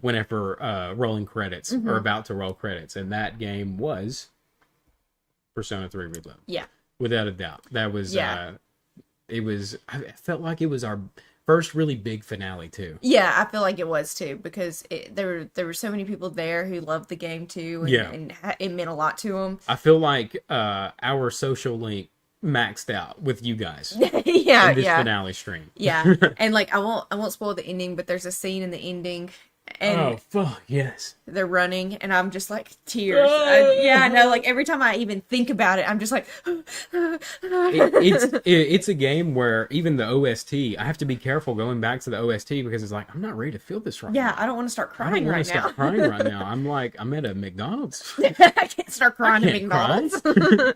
whenever rolling credits or about to roll credits, and that game was Persona 3 Reload. Yeah. Without a doubt, that was. Yeah. It was. I felt like it was our first really big finale too. Yeah, I feel like it was too because there were so many people there who loved the game too, and, Yeah. it meant a lot to them. I feel like our social link maxed out with you guys Yeah, in this yeah, finale stream. yeah. And like I won't spoil the ending, but there's a scene in the ending, and Oh fuck yes! they're running, and I'm just like tears. Yeah, I know. Like every time I even think about it, I'm just like, It's a game where even the OST, I have to be careful going back to the OST because it's like I'm not ready to feel this right yeah, now. I don't want to start I crying don't want right to now. start crying right now. I'm like I'm at a McDonald's. I can't start crying at Can't cry. McDonald's.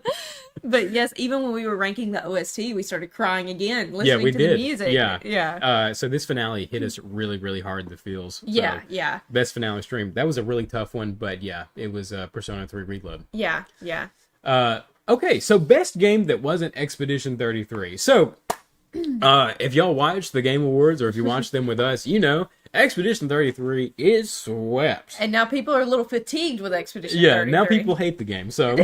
But yes, even when we were ranking the OST, we started crying again, listening Yeah, we to did. the music. Yeah, Yeah. So this finale hit us really, really hard in the feels. So, Yeah, yeah. Best finale stream. That was a really tough one, but yeah, it was Persona 3 Reload. Yeah, yeah. Okay, so best game that wasn't Expedition 33. So, if y'all watched the Game Awards or if you watched them with us, you know Expedition 33 is swept. And now people are a little fatigued with Expedition Yeah, 33. now people hate the game. So,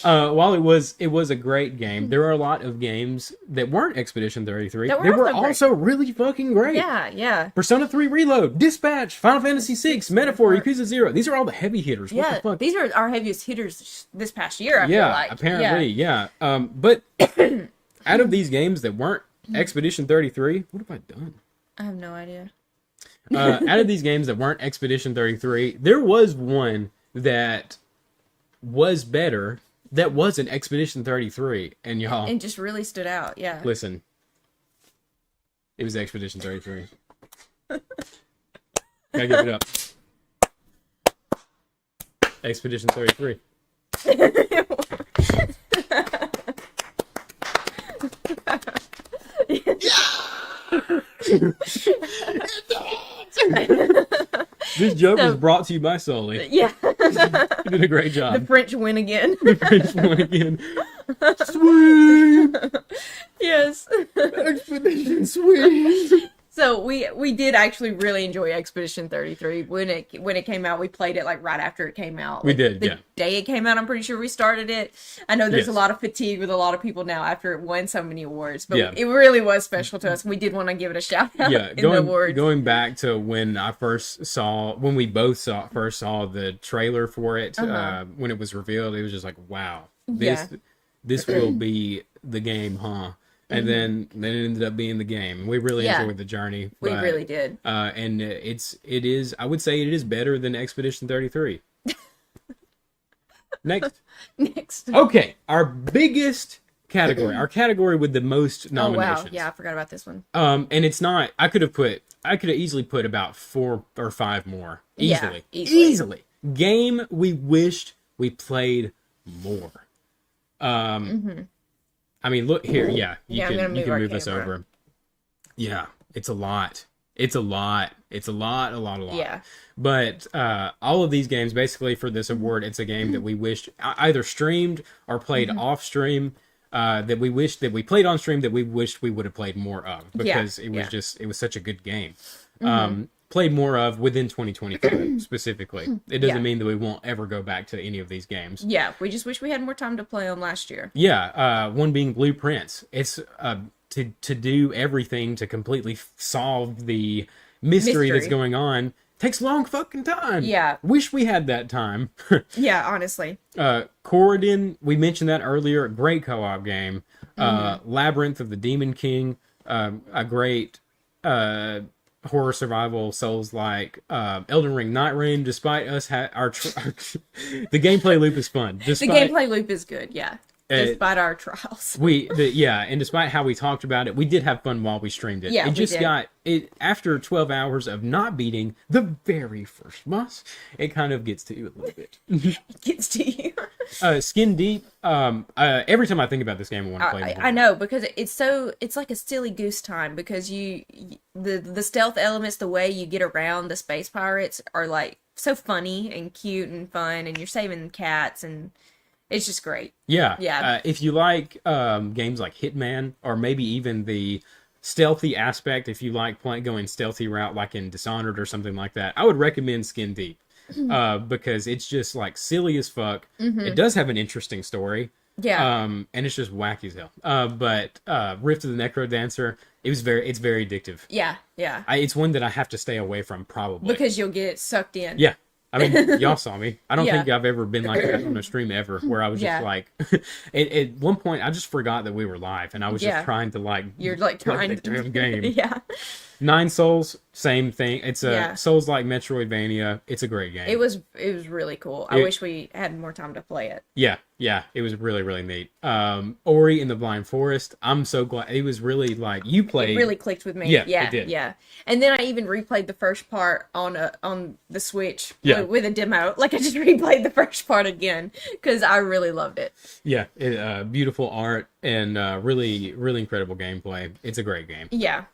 while it was a great game, there are a lot of games that weren't Expedition 33. That were They were also great. also really fucking great. Yeah, yeah. Persona 3 Reload, Dispatch, Final Fantasy 6, Metaphor, Yakuza 0. These are all the heavy hitters. What Yeah, the fuck? these are our heaviest hitters this past year, I feel Yeah, like. apparently, yeah. But out of these games that weren't Expedition 33, what have I done? I have no idea. Out of these games that weren't Expedition 33, there was one that was better that wasn't Expedition 33. And y'all, And just really stood out, yeah. listen. It was Expedition 33. Gotta give it up. Expedition 33. This joke was brought to you by Sully. Yeah. You did a great The job. French win again. French one again. Sweet! Yes. Expedition sweet! So we did actually really enjoy Expedition 33 when it came out. We played it like right after it came out. We Like, did, the yeah. day it came out, I'm pretty sure we started it. I know there's Yes. a lot of fatigue with a lot of people now after it won so many awards, but Yeah. it really was special to us. We did want to give it a shout out Yeah, in the awards. going back to when we both first saw the trailer for it, when it was revealed, it was just like, wow, this will be the game, huh? And then it ended up being the game. We really Yeah. enjoyed the journey. We but, really did. and it is. I would say it is better than Expedition 33. Next, Next. okay, our biggest category, our category with the most Oh nominations. wow, yeah, I forgot about this one. And it's not. I could have easily put about 4 or 5 more Yeah, easily. easily. Game we wished we played more. I mean, look here. Yeah, you Yeah, I'm gonna can move our move us camera. over. Yeah, it's a lot. It's a lot. It's a lot. Yeah. But all of these games, basically for this award, it's a game that we wished either streamed or played off stream. That we wished that we played on stream that we wished we would have played more of because it was it was such a good game. Played more of within 2025 specifically. It doesn't Yeah. mean that we won't ever go back to any of these games. Yeah, we just wish we had more time to play them last year. Yeah, one being Blueprints. It's to do everything to completely solve the mystery that's Mystery. going on takes a long fucking time. Yeah. Wish we had that time. Yeah, honestly. Corridon, we mentioned that earlier. Great co-op game. Mm-hmm. Labyrinth of the Demon King, a great horror survival Souls-like. Elden Ring, Night Rain. Despite us, the gameplay loop is fun. The gameplay loop is good, yeah. Despite our trials. And despite how we talked about it, we did have fun while we streamed it. Yeah, it we just did. got it after 12 hours of not beating the very first boss. It kind of gets to you a little bit. It gets to you. Skin Deep. Every time I think about this game, I want to play it. I know, because it's like a silly goose time, because the stealth elements, the way you get around the space pirates are like so funny and cute and fun, and you're saving cats, and It's just great. Yeah. Yeah. If you like games like Hitman, or maybe even the stealthy aspect, if you like going stealthy route like in Dishonored or something like that, I would recommend Skin Deep. Because it's just like silly as fuck. It does have an interesting story. Yeah. And it's just wacky as hell. But Rift of the Necro Dancer, it's very addictive. Yeah. It's one that I have to stay away from probably. Because you'll get sucked in. Yeah. I mean, y'all saw me. I don't Yeah. think I've ever been like that on a stream ever, where I was just Yeah. like, at one point, I just forgot that we were live, and I was Yeah. just trying to like, You're like play trying the to damn game. Yeah. Nine Souls, same thing. It's a Yeah. Souls like Metroidvania. It's a great game. It was really cool. I It- wish we had more time to play it. Yeah, it was really, really neat. Ori and the Blind Forest. I'm so glad it was really like you played. It really clicked with me. Yeah, Yeah, it did. yeah. And then I even replayed the first part on the Switch Yeah. with a demo. Like I just replayed the first part again because I really loved it. Yeah, beautiful art and really, really incredible gameplay. It's a great game. Yeah.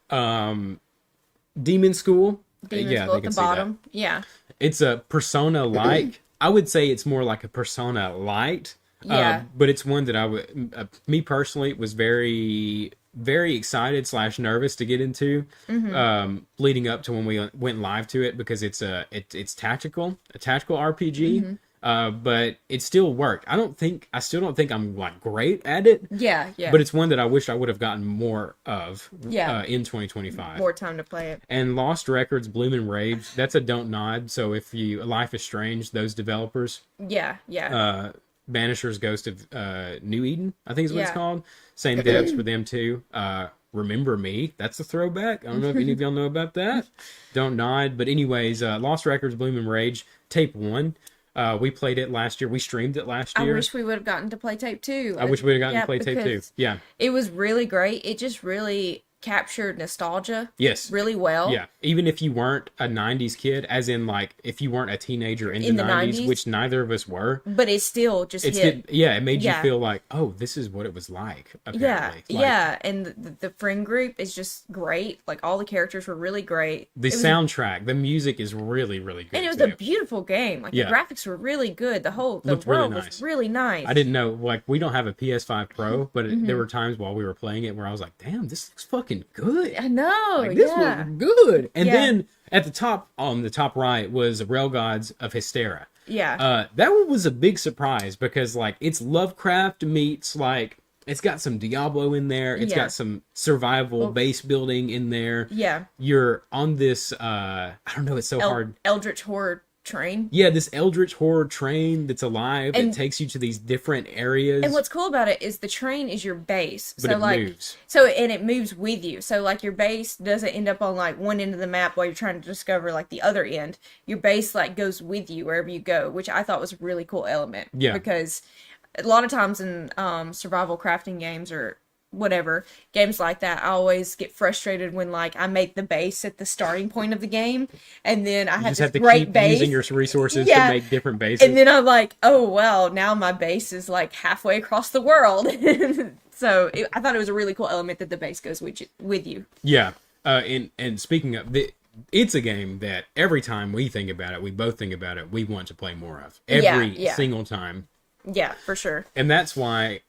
Demon School. Demon yeah, School they at can the see that. bottom. Yeah. It's a Persona like. I would say it's more like a Persona Lite. Yeah. But it's one that I would, me personally, was very, very excited / nervous to get into, leading up to when we went live to it, because it's a tactical RPG. But it still worked. I still don't think I'm like great at it. Yeah. Yeah. But it's one that I wish I would have gotten more of. Yeah. In 2025. more time to play it. And Lost Records, Bloom and Rage, that's a don't nod. So if you Life is Strange, those developers, Yeah. Yeah. Banisher's Ghost of New Eden, I think is what it's Yeah. called. Same devs for them too. Remember Me, that's a throwback. I don't know if any of y'all know about that. Don't nod. But anyways, Lost Records, Bloom and Rage, Tape 1. We played it last year. We streamed it last I year. wish we would have gotten to play Tape 2. I wish we would have gotten Yeah, to play Tape 2. because Yeah. It was really great. It just really captured nostalgia Yes. really well. Yeah, even if you weren't a 90s kid, as in like if you weren't a teenager in the 90s, which neither of us were, But it still just it hit. made you Yeah. feel like, oh, this is what it was like, Yeah, apparently. Like, yeah, and the friend group is just great. Like all the characters were really great. the It was- soundtrack, the music is really, really good and it was too. a beautiful game. Like Yeah. the graphics were really good. The Looked world really was nice. really nice. I didn't know, like, we don't have a PS5 Pro, but Mm-hmm. there were times while we were playing it where I was like, damn, this looks fucking good. I know. Like, this yeah. looks good. And Yeah. then at the top, on the top right, was Railgods of Hystera. Yeah. That one was a big surprise because, like, it's Lovecraft meets, like, it's got some Diablo in there. It's Yeah. got some survival base building in there. Yeah. You're on this, I don't know, it's so hard. Eldritch horror train. Yeah, this Eldritch horror train that's alive. And- it takes you to these different areas. And what's cool about it is the train is your base. But so it like moves. and it moves with you. So like your base doesn't end up on like one end of the map while you're trying to discover like the other end. Your base like goes with you wherever you go, which I thought was a really cool element. Yeah. Because a lot of times in survival crafting games or whatever games like that, I always get frustrated when like I make the base at the starting point of the game and then I You have just this have to great keep base using your resources Yeah. to make different bases. and then I'm like, oh well, now my base is like halfway across the world. So I thought it was a really cool element that the base goes with you. Yeah, and speaking of, it's a game that every time we think about it, we both think about it, we want to play more of. Every Yeah. single time. Yeah, for sure. And that's why,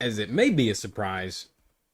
as it may be a surprise,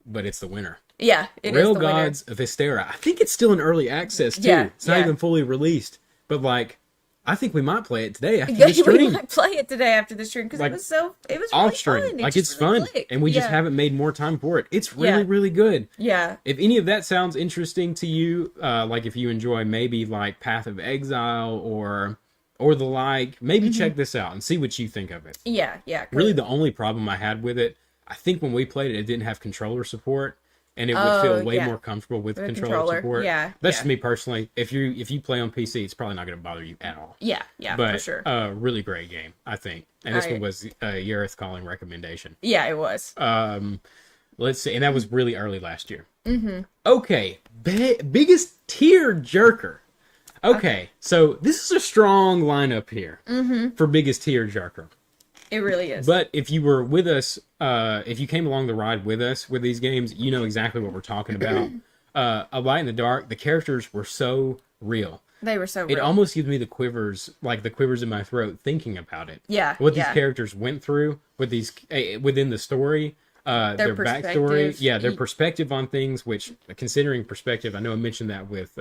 but it's the winner. Yeah, it is the winner. Railgods of Hystera. I think it's still in early access, too. Yeah, It's not yeah. even fully released. But, like, I think we might play it today after Yeah, the we stream. might play it today after the stream because Like, it was really Off stream. fun. It Like, just it's really fun. clicked. And we just Yeah. haven't made more time for it. It's really, Yeah. really good. Yeah, If any of that sounds interesting to you, like if you enjoy maybe like Path of Exile or the like, maybe Mm-hmm. check this out and see what you think of it. yeah. 'Cause- Really, the only problem I had with it, I think when we played it, it didn't have controller support, and it would Oh, feel way yeah. more comfortable with With controller, controller, support. yeah, That's yeah. just me personally. If you play on PC, it's probably not going to bother you at all. Yeah, But for sure. really great game, I think. And this I- one was Yareth calling recommendation. Yeah, it was. Let's see, and that was really early last year. Mm-hmm. Okay, biggest tear jerker. Okay, so this is a strong lineup here for biggest tear jerker. It really is. But if you were with us, if you came along the ride with us with these games, you know exactly what we're talking about. A Light in the Dark, the characters were so real. They were so it real. almost gives me the quivers, like the quivers in my throat thinking about it. Yeah, What these yeah. characters went through with these within the story, their backstory, perspective. yeah, their perspective on things. Which, considering perspective, I know I mentioned that with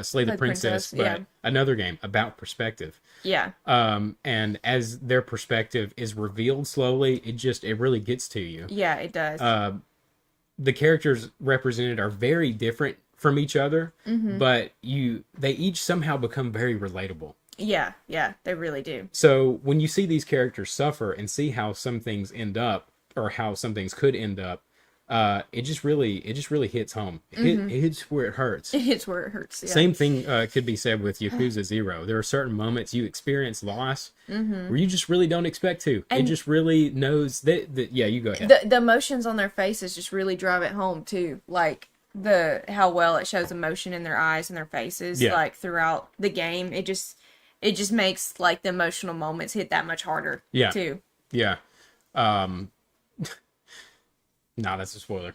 Slay the Princess, but yeah. another game about perspective. Yeah. And as their perspective is revealed slowly, it really gets to you. Yeah, it does. The characters represented are very different from each other, but they each somehow become very relatable. Yeah, yeah, they really do. So when you see these characters suffer and see how some things end up, or how some things could end up, it just really hits home. It hits where it hurts. It hits where it hurts. Yeah. Same thing could be said with Yakuza 0. There are certain moments you experience loss where you just really don't expect to. It just really knows that yeah, you go ahead. The emotions on their faces just really drive it home too. Like how well it shows emotion in their eyes and their faces, Yeah. like throughout the game. It just makes like the emotional moments hit that much harder. Yeah. Too. Yeah. Nah, that's a spoiler.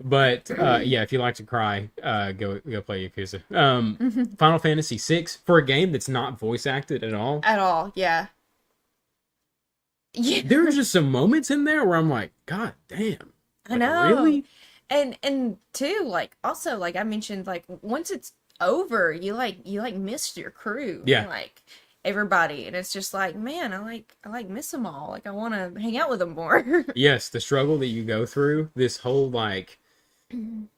But yeah, if you like to cry, go play Yakuza. Final Fantasy VI, for a game that's not voice acted at all. At all. Yeah. Yeah. There are just some moments in there where I'm like, God damn. I Like, know. Really? And too, like, also, like I mentioned, like once it's over, you miss your crew. Yeah. And, like everybody, and it's just like, man, I miss them all. Like I want to hang out with them more. Yes, the struggle that you go through, this whole like, can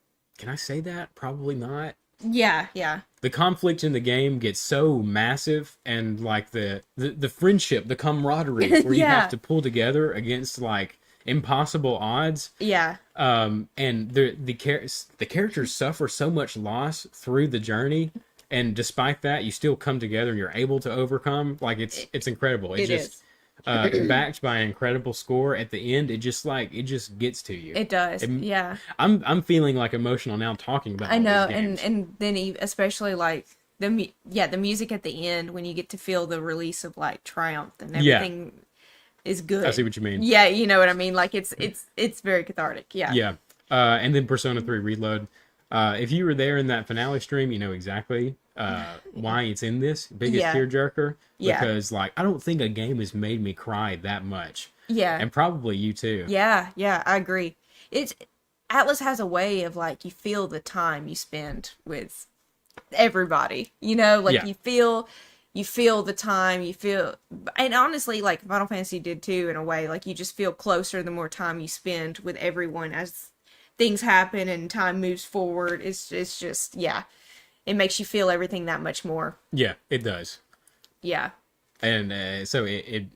I say that? Probably not. Yeah, yeah, The conflict in the game gets so massive, and like the friendship, the camaraderie, where you Yeah. have to pull together against like impossible odds. yeah, And the characters suffer so much loss through the journey, and despite that, you still come together and you're able to overcome. Like it's incredible. it is. Backed by an incredible score at the end. It just gets to you. It does. It- Yeah, I'm feeling like emotional now talking about. I all know, these games. and then especially like the music at the end when you get to feel the release of like triumph and Yeah. everything is good. I see what you mean. Yeah, you know what I mean. Like it's very cathartic. Yeah. Yeah. And then Persona 3 Reload. If you were there in that finale stream, you know exactly why it's in this biggest Yeah. tearjerker. Yeah. Because like I don't think a game has made me cry that much, Yeah. and probably you too. Yeah, yeah, I agree. It's Atlas has a way of like you feel the time you spend with everybody. You know, like Yeah. you feel the time, and honestly like Final Fantasy did too in a way, like you just feel closer the more time you spend with everyone as things happen and time moves forward. It's just yeah. It makes you feel everything that much more. Yeah, it does. Yeah. And so it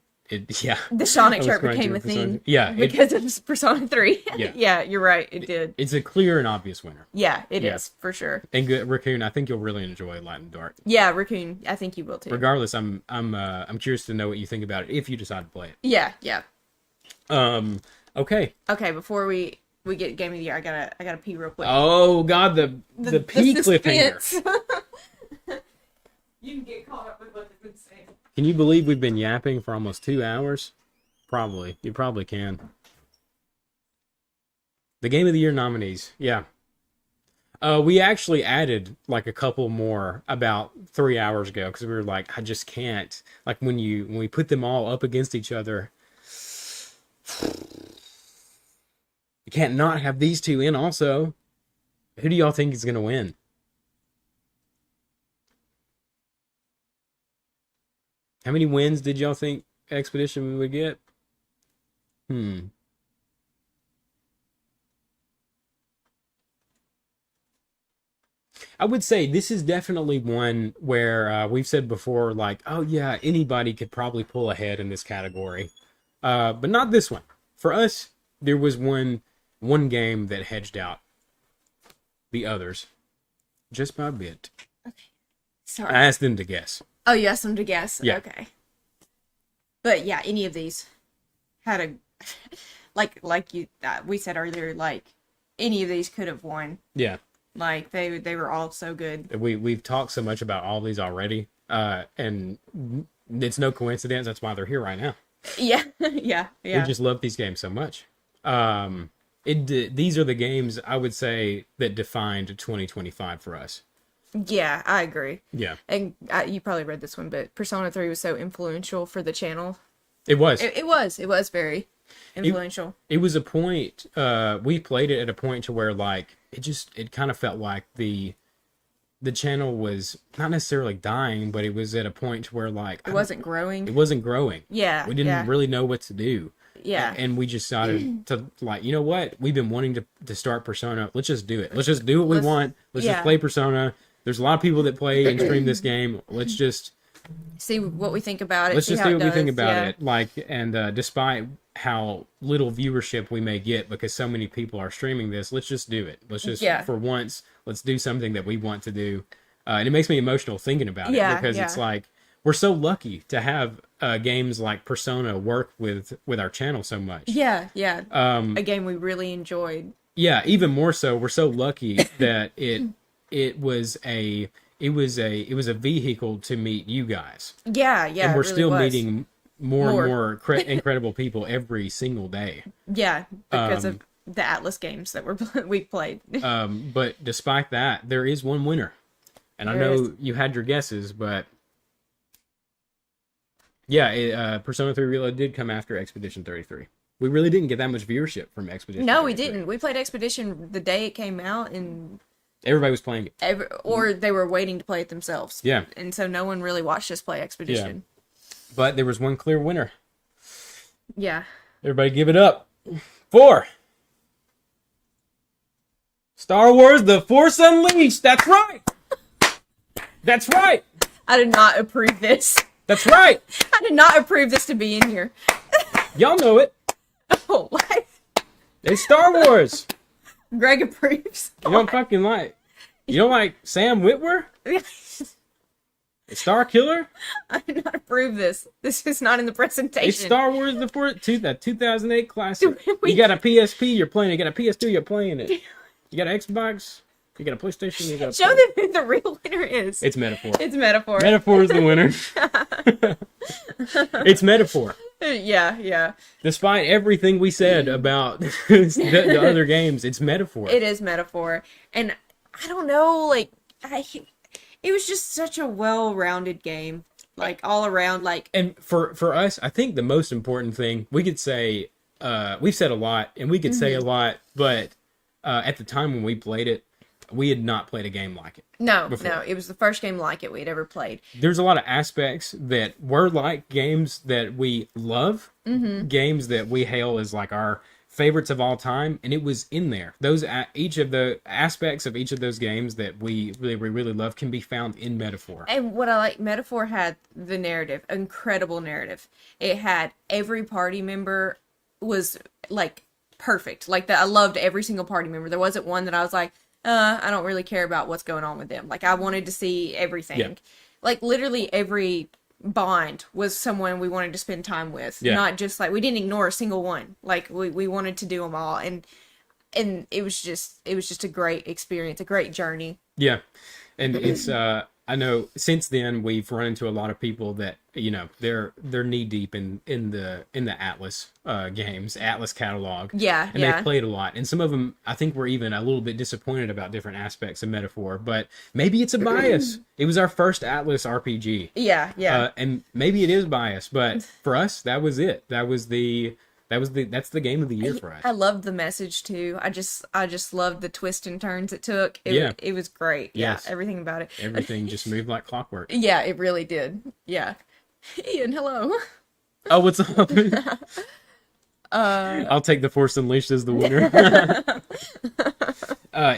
yeah. The Sonic I was chart crying became to a Persona. thing. Yeah, it- Because of Persona 3. Yeah. Yeah, you're right. It did. It's a clear and obvious winner. Yeah, it is Yeah. for sure. And good, Raccoon, I think you'll really enjoy Light and Dark. Yeah, Raccoon. I think you will too. Regardless, I'm curious to know what you think about it if you decide to play it. Yeah, yeah. Okay. Okay, before we get game of the year, I gotta pee real quick. Oh God, the P cliffhanger. suspense. You can get caught up with what they've been saying. Can you believe we've been yapping for almost 2 hours? Probably. You probably can. The Game of the Year nominees. Yeah. We actually added like a couple more about 3 hours ago because we were like, I just can't. Like when we put them all up against each other, you can't not have these two in also. Who do y'all think is going to win? How many wins did y'all think Expedition would get? I would say this is definitely one where we've said before, like, oh yeah, anybody could probably pull ahead in this category. But not this one. For us, there was one game that hedged out the others just by a bit. Sorry. I asked them to guess. Oh, you asked them to guess? Yeah. Okay. But yeah, any of these had a like you we said earlier, like any of these could have won. Yeah. Like they were all so good. We've talked so much about all these already, and it's no coincidence that's why they're here right now. Yeah, yeah, yeah. We just love these games so much. these are the games I would say that defined 2025 for us. Yeah, I agree. Yeah, And you probably read this one, but Persona 3 was so influential for the channel. it was. It was very influential. It was a point. We played it at a point to where like it kind of felt like the channel was not necessarily dying, but it was at a point to where like It wasn't growing. it wasn't growing. Yeah, we didn't yeah. really know what to do. Yeah. And we just decided to like, you know what? We've been wanting to start Persona. Let's just do it. Let's just do what we want. Let's just yeah. play Persona. There's a lot of people that play and stream this game. Let's just See what we think about it. let's see just how see it what we think does, about yeah. it. Like, and despite how little viewership we may get because so many people are streaming this, let's just do it. Let's just Yeah. for once, let's do something that we want to do. And it makes me emotional thinking about it Yeah, because yeah. it's like we're so lucky to have games like Persona work with our channel so much. Yeah, yeah. A game we really enjoyed. Yeah, even more so, we're so lucky that it was a vehicle to meet you guys. Yeah, yeah. And we're it really still was. meeting more More. and more incredible people every single day. Yeah, because of the Atlas games that we played. But despite that, there is one winner. And I There know is. you had your guesses, but yeah, Persona 3 Reload did come after Expedition 33. We really didn't get that much viewership from Expedition No, we 33. didn't. We played Expedition the day it came out, and Everybody was playing it. or they were waiting to play it themselves. Yeah. And so no one really watched us play Expedition. But there was one clear winner. Yeah. Everybody give it up. 4. Star Wars The Force Unleashed. That's right. That's right. I did not approve this. That's right. I did not approve this to be in here. Y'all know it. Oh, what? It's Star Wars. Greg approves. You don't fucking like. You don't like Sam Witwer? Star Killer? I did not approve this. This is not in the presentation. It's Star Wars the Force, that 2008 classic. We- You got a PSP, you're playing it. You got a PS2, you're playing it. You got an Xbox, you got a PlayStation, you got a Show them who the real winner is. It's Metaphor. It's Metaphor. Metaphor is the winner. It's Metaphor. Yeah, yeah. Despite everything we said about the other games, it's Metaphor. It is Metaphor. And I don't know, like, it was just such a well-rounded game. Like, all around, like, And for us, I think the most important thing we could say, we've said a lot, and we could say a lot, but at the time when we played it, we had not played a game like it. no, before. no. It was the first game like it we'd ever played. There's a lot of aspects that were like games that we love, games that we hail as like our favorites of all time, and it was in there. Those each of the aspects of each of those games that we really love can be found in Metaphor. And what I like, Metaphor had the narrative, incredible narrative. It had every party member was like perfect. Like that, I loved every single party member. There wasn't one that I was like, I don't really care about what's going on with them. Like I wanted to see everything. Yeah. Like literally every Bond was someone we wanted to spend time with. Yeah. Not just like we didn't ignore a single one. Like we wanted to do them all, and it was just a great experience, a great journey. Yeah, and it's I know since then we've run into a lot of people that they're knee deep in the Atlas games, Atlas catalog. Yeah, and yeah. they've played a lot, and some of them I think were even a little bit disappointed about different aspects of Metaphor, but maybe it's a bias. It was our first Atlas RPG. Yeah, yeah. And maybe it is bias, but for us that was it. That's the game of the year for us. I loved the message too. I just loved the twists and turns it took. It was great. Yes. Yeah, everything about it. Everything just moved like clockwork. Yeah, it really did. Yeah. Ian, hello. Oh, what's up? I'll take the Force Unleashed as the winner.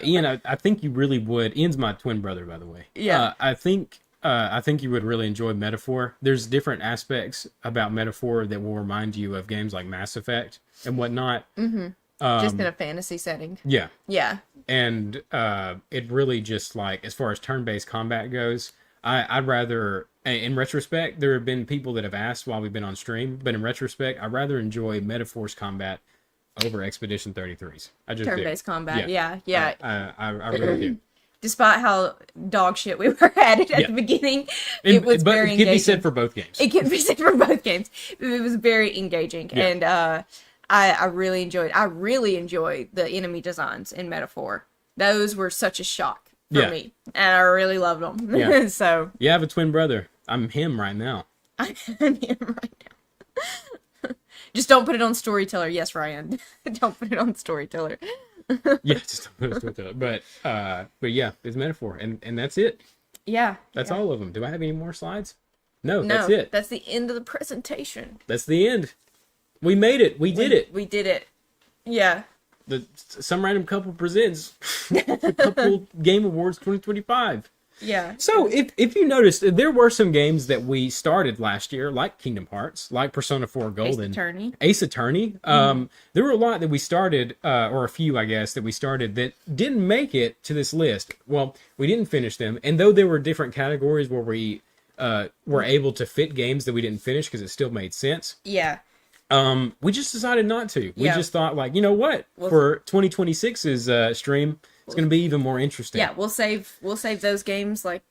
Ian, I think you really would. Ian's my twin brother, by the way. Yeah. I think you would really enjoy Metaphor. There's different aspects about Metaphor that will remind you of games like Mass Effect and whatnot. Just in a fantasy setting. Yeah. Yeah. And it really just like, as far as turn-based combat goes, I'd rather, in retrospect, there have been people that have asked while we've been on stream, but in retrospect, I'd rather enjoy Metaphor's combat over Expedition 33's. I just do. Turn-based combat. Yeah. Yeah. I really do. Despite how dog shit we were at it at Yeah. the beginning, it was but very it can be engaging. said for both games. It can be said for both games. It was very engaging. Yeah. And I really enjoyed the enemy designs in Metaphor. Those were such a shock for Yeah. me, and I really loved them. Yeah. So You have a twin brother. I'm him right now. I am right now. Just don't put it on Storyteller. Yes, Ryan. Don't put it on Storyteller. Yeah, just don't put it to it. But yeah, it's Metaphor, and that's it. Yeah. That's yeah. all of them. Do I have any more slides? No, No, that's it. That's the end of the presentation. That's the end. We made it. We did it. We did it. Yeah. The Some Random Couple presents the Couple Game Awards 2025. Yeah. So, if you noticed, there were some games that we started last year, like Kingdom Hearts, like Persona 4 Golden, Attorney. Ace Attorney. There were a lot that we started, or a few, I guess, that we started that didn't make it to this list. Well, we didn't finish them, and though there were different categories where we were able to fit games that we didn't finish because it still made sense, Yeah. we just decided not to. We Yeah. just thought, like, you know what? For 2026's stream, it's going to be even more interesting. Yeah, we'll save those games like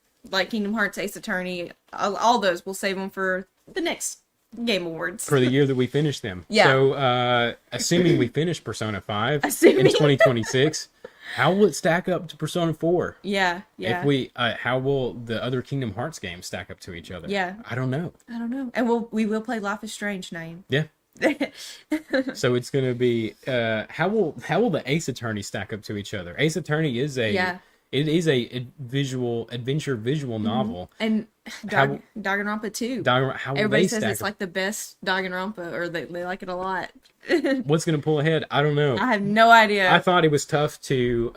Kingdom Hearts, Ace Attorney, all those. We'll save them for the next Game Awards. For the year that we finish them. Yeah. So, assuming we finish Persona 5 Assuming. in 2026, how will it stack up to Persona 4? Yeah. If we, how will the other Kingdom Hearts games stack up to each other? Yeah. I don't know. I don't know. And we will play Life is Strange, Name. Yeah. So it's gonna be how will the Ace Attorney stack up to each other? Ace Attorney is a Yeah. it is a adventure visual novel. And Danganronpa 2. How will Everybody they says stack it's up? like the best Danganronpa, or they like it a lot. What's gonna pull ahead? I don't know. I have no idea. I thought it was tough to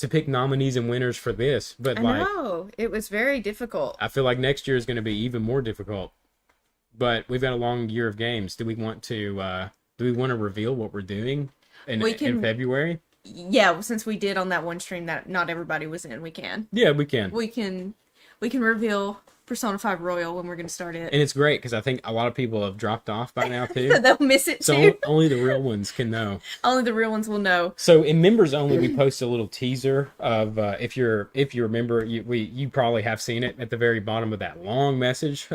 pick nominees and winners for this, but I like know. It was very difficult. I feel like next year is going to be even more difficult. But we've got a long year of games. Do we want to reveal what we're doing in February? Yeah, since we did on that one stream that not everybody was in, we can. Yeah, we can. We can reveal Persona 5 Royal when we're going to start it. And it's great because I think a lot of people have dropped off by now too. They'll miss it So too. only the real ones can know. Only the real ones will know. So in members only, we post a little teaser of if you're a member, you probably have seen it at the very bottom of that long message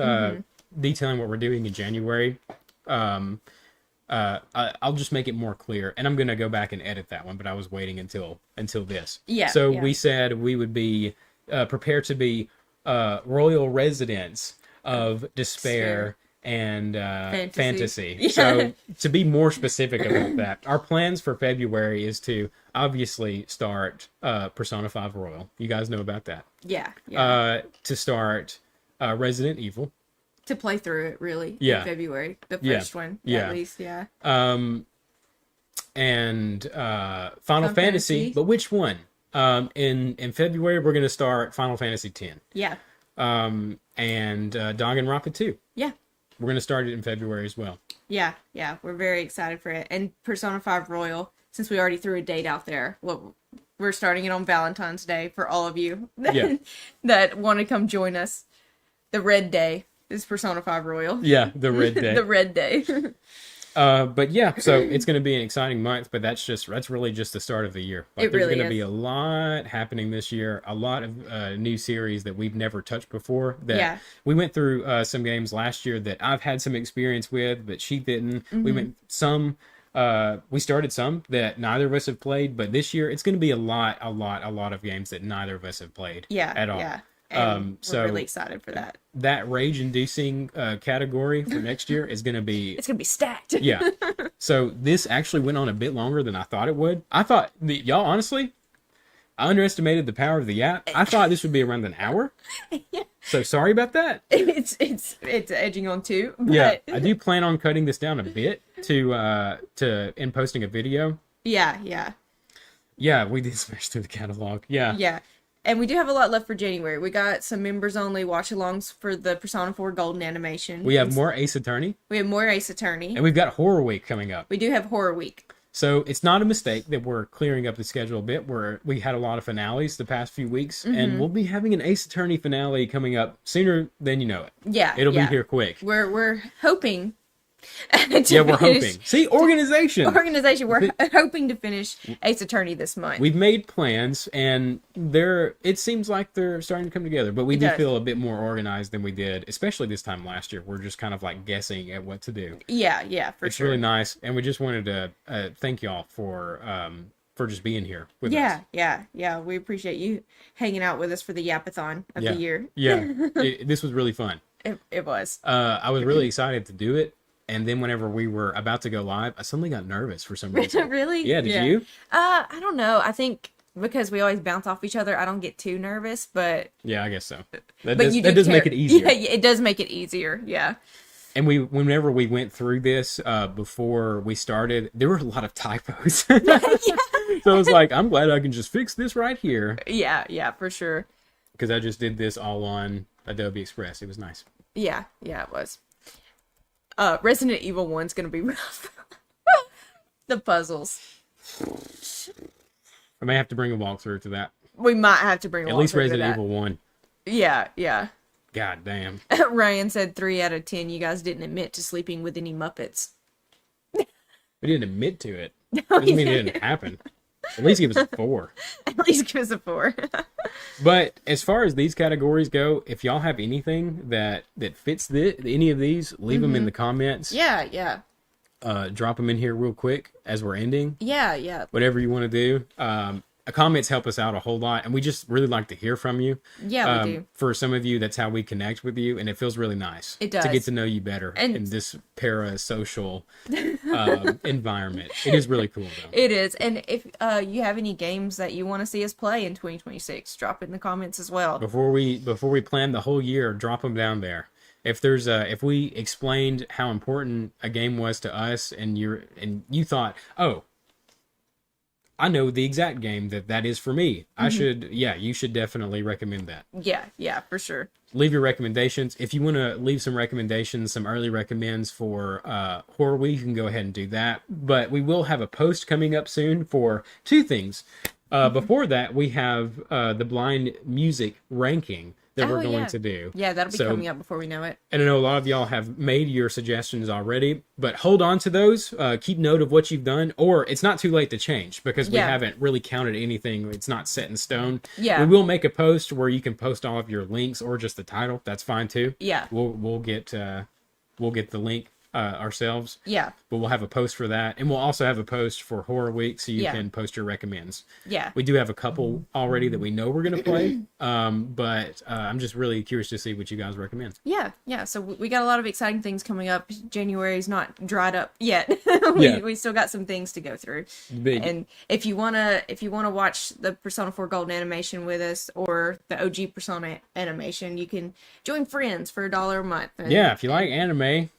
detailing what we're doing in January. I'll just make it more clear, and I'm gonna go back and edit that one, but I was waiting until this. Yeah, So yeah. we said we would be prepared to be royal residents of despair and fantasy. Yeah. So to be more specific about that, our plans for February is to obviously start Persona 5 Royal. You guys know about that. Yeah. Yeah. To start Resident Evil. To play through it, really. Yeah. In February. The Yeah. first one, Yeah. at least. Yeah. And Final Final Fantasy. Fantasy. But which one? In February, we're going to start Final Fantasy X. Yeah. And Danganronpa 2. Yeah. We're going to start it in February as well. Yeah. Yeah. We're very excited for it. And Persona 5 Royal, since we already threw a date out there, we're starting it on Valentine's Day for all of you Yeah. that want to come join us. The Red Day is Persona 5 Royal. Yeah, the Red Day. The Red Day. But yeah, so it's going to be an exciting month, but that's really just the start of the year. It there's really going to is. be a lot happening this year, a lot of new series that we've never touched before. That Yeah. we went through some games last year that I've had some experience with, but she didn't. Mm-hmm. We started some that neither of us have played, but this year it's going to be a lot of games that neither of us have played Yeah. at all. Yeah. And So we're really excited for that. that rage-inducing category for next year is going to be It's going to be stacked. yeah. So this actually went on a bit longer than I thought it would. Y'all, honestly, I underestimated the power of the app. I thought this would be around an hour. Yeah. So sorry about that. It's edging on 2. But Yeah, I do plan on cutting this down a bit to in posting a video. Yeah. Yeah, we did smash through the catalog. Yeah. Yeah. And we do have a lot left for January. We got some members only watch alongs for the Persona 4 Golden animation. We have more Ace Attorney, We have more Ace Attorney. and we've got Horror Week coming up. We do have Horror Week. So it's not a mistake that we're clearing up the schedule a bit. We had a lot of finales the past few weeks, and we'll be having an Ace Attorney finale coming up sooner than you know it. Yeah. It'll yeah. be here quick. We're hoping Yeah, we're hoping. See, organization. We're hoping to finish Ace Attorney this month. We've made plans, and it seems like they're starting to come together. But we do does. feel a bit more organized than we did, especially this time last year. We're just kind of like guessing at what to do. Yeah, for It's sure. really nice, and we just wanted to thank y'all for just being here with us. Yeah. We appreciate you hanging out with us for the Yapathon of Yeah. the year. Yeah, this was really fun. It was. I was really excited to do it, and then whenever we were about to go live, I suddenly got nervous for some reason. Really? Yeah, did you? I don't know. I think because we always bounce off each other, I don't get too nervous, but Yeah, I guess so. That you does do make care. it easier. Yeah, it does make it easier. Yeah. And whenever we went through this before we started, there were a lot of typos. So I was like, I'm glad I can just fix this right here, Yeah, for sure. because I just did this all on Adobe Express. It was nice. Yeah, it was. Resident Evil 1's gonna be rough. The puzzles. I may have to bring a walkthrough to that. We might have to bring a At least walkthrough to Resident that. Evil 1. Yeah. God damn. Ryan said 3 out of 10. You guys didn't admit to sleeping with any Muppets. We didn't admit to it. Doesn't mean it didn't happen. At least give us a 4. At least give us a 4. But as far as these categories go, if y'all have anything that fits any of these, leave them in the comments. Yeah. Drop them in here real quick as we're ending. Yeah. Whatever you want to do. Comments help us out a whole lot, and we just really like to hear from you. Yeah, we do. For some of you, that's how we connect with you, and it feels really nice. It to does. get to know you better And- in this parasocial environment. It is really cool, though. It is. And if you have any games that you want to see us play in 2026, drop it in the comments as well. Before we plan the whole year, drop them down there. If if we explained how important a game was to us, and you thought, oh, I know the exact game that is for me, you should definitely recommend that. Yeah, for sure. Leave your recommendations. If you want to leave some recommendations, some early recommends for Horror Week, you can go ahead and do that. But we will have a post coming up soon for 2 things. Before that, we have the blind music ranking that we're going to do. Yeah, that'll be So- coming up before we know it. And I know a lot of y'all have made your suggestions already, but hold on to those. Keep note of what you've done, or it's not too late to change, because we Yeah. haven't really counted anything. It's not set in stone. Yeah. We will make a post where you can post all of your links or just the title. That's fine too. Yeah. We'll get the link ourselves. Yeah. But we'll have a post for that, and we'll also have a post for Horror Week, so you Yeah. can post your recommends. Yeah. We do have a couple already that we know we're going to play, but I'm just really curious to see what you guys recommend. Yeah. So we got a lot of exciting things coming up. January's not dried up yet. Yeah. We still got some things to go through. Big. And if you wanna watch the Persona 4 Golden animation with us, or the OG Persona animation, you can join Friends for $1 a month. And, Yeah, if you like anime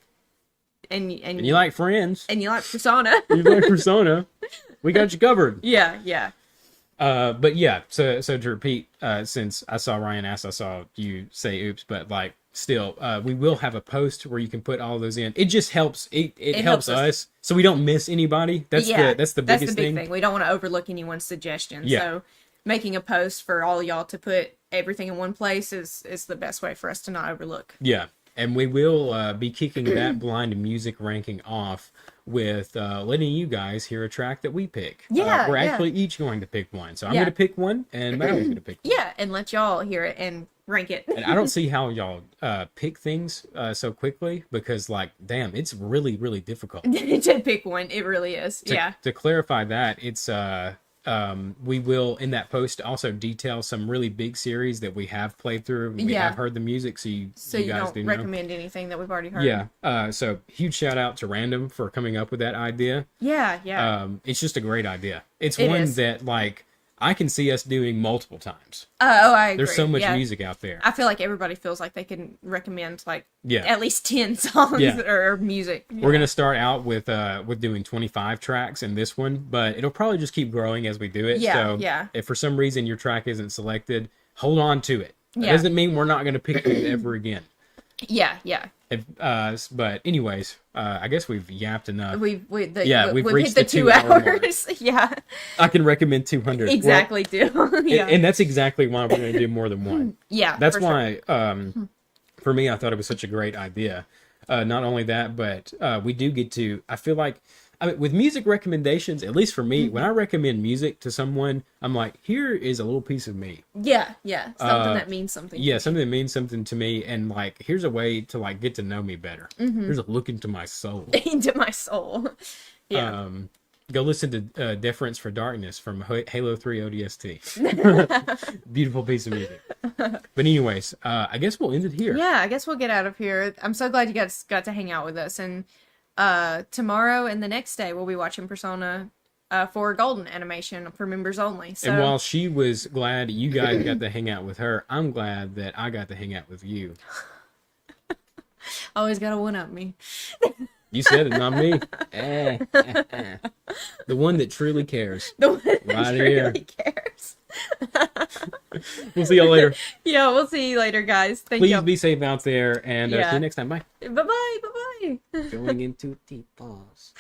and and you like Friends, and you like Persona. you like Persona, we got you covered. Yeah. But yeah, so to repeat, since I saw Ryan ask, I saw you say oops, but like still, we will have a post where you can put all those in. It just helps. It helps helps us. us, so we don't miss anybody. That's the biggest big thing. We don't want to overlook anyone's suggestions. Yeah. So making a post for all y'all to put everything in one place is the best way for us to not overlook. Yeah, and we will be kicking that blind music ranking off with letting you guys hear a track that we pick. Yeah, we're yeah. actually each going to pick one. So I'm Yeah. going to pick one, and Madeline's going to pick one. Yeah, and let y'all hear it and rank it. And I don't see how y'all pick things so quickly, because, like, damn, it's really, really difficult. To pick one, it really is. Yeah. To clarify that, it's we will in that post also detail some really big series that we have played through. We Yeah. have heard the music, so you So you guys don't do know. recommend anything that we've already heard. Yeah. So huge shout out to Random for coming up with that idea. Yeah. It's just a great idea. It's It one is. that, like, I can see us doing multiple times. I agree. There's so much Yeah. music out there. I feel like everybody feels like they can recommend like Yeah. at least 10 songs Yeah. or music. We're gonna start out with doing 25 tracks in this one, but it'll probably just keep growing as we do it. Yeah, So yeah. if for some reason your track isn't selected, hold on to it. That Yeah. doesn't mean we're not gonna pick it ever again. Yeah. If, but anyways, I guess we've yapped enough. We've We've hit reached the the 2 2-hour mark. hours. Yeah. I can recommend 200. Well, Exactly. Do. Yeah. and that's exactly why we're gonna do more than one. Yeah. That's for sure. why, for me, I thought it was such a great idea. Not only that, but we do get to. I feel like, I mean, with music recommendations, at least for me, when I recommend music to someone, I'm like, here is a little piece of me. Yeah, something that means something. Yeah, something that means something to me, and like, here's a way to like get to know me better. Here's a look into my soul. Into my soul. Yeah. Go listen to Deference for Darkness from Halo 3 ODST. Beautiful piece of music. But anyways, I guess we'll end it here. Yeah, I guess we'll get out of here. I'm so glad you guys got to hang out with us. And tomorrow and the next day, we'll be watching Persona 4 Golden animation for members only. So, And while she was glad you guys got to hang out with her, I'm glad that I got to hang out with you. always gotta one-up me. You said it, not me. The one that truly cares. The one that Right really here. cares. We'll see y'all later. Yeah, we'll see you later, guys. Thank Please you. be safe out there, and see Yeah. you next time. Bye. Bye-bye. Bye-bye. Going into deep pause.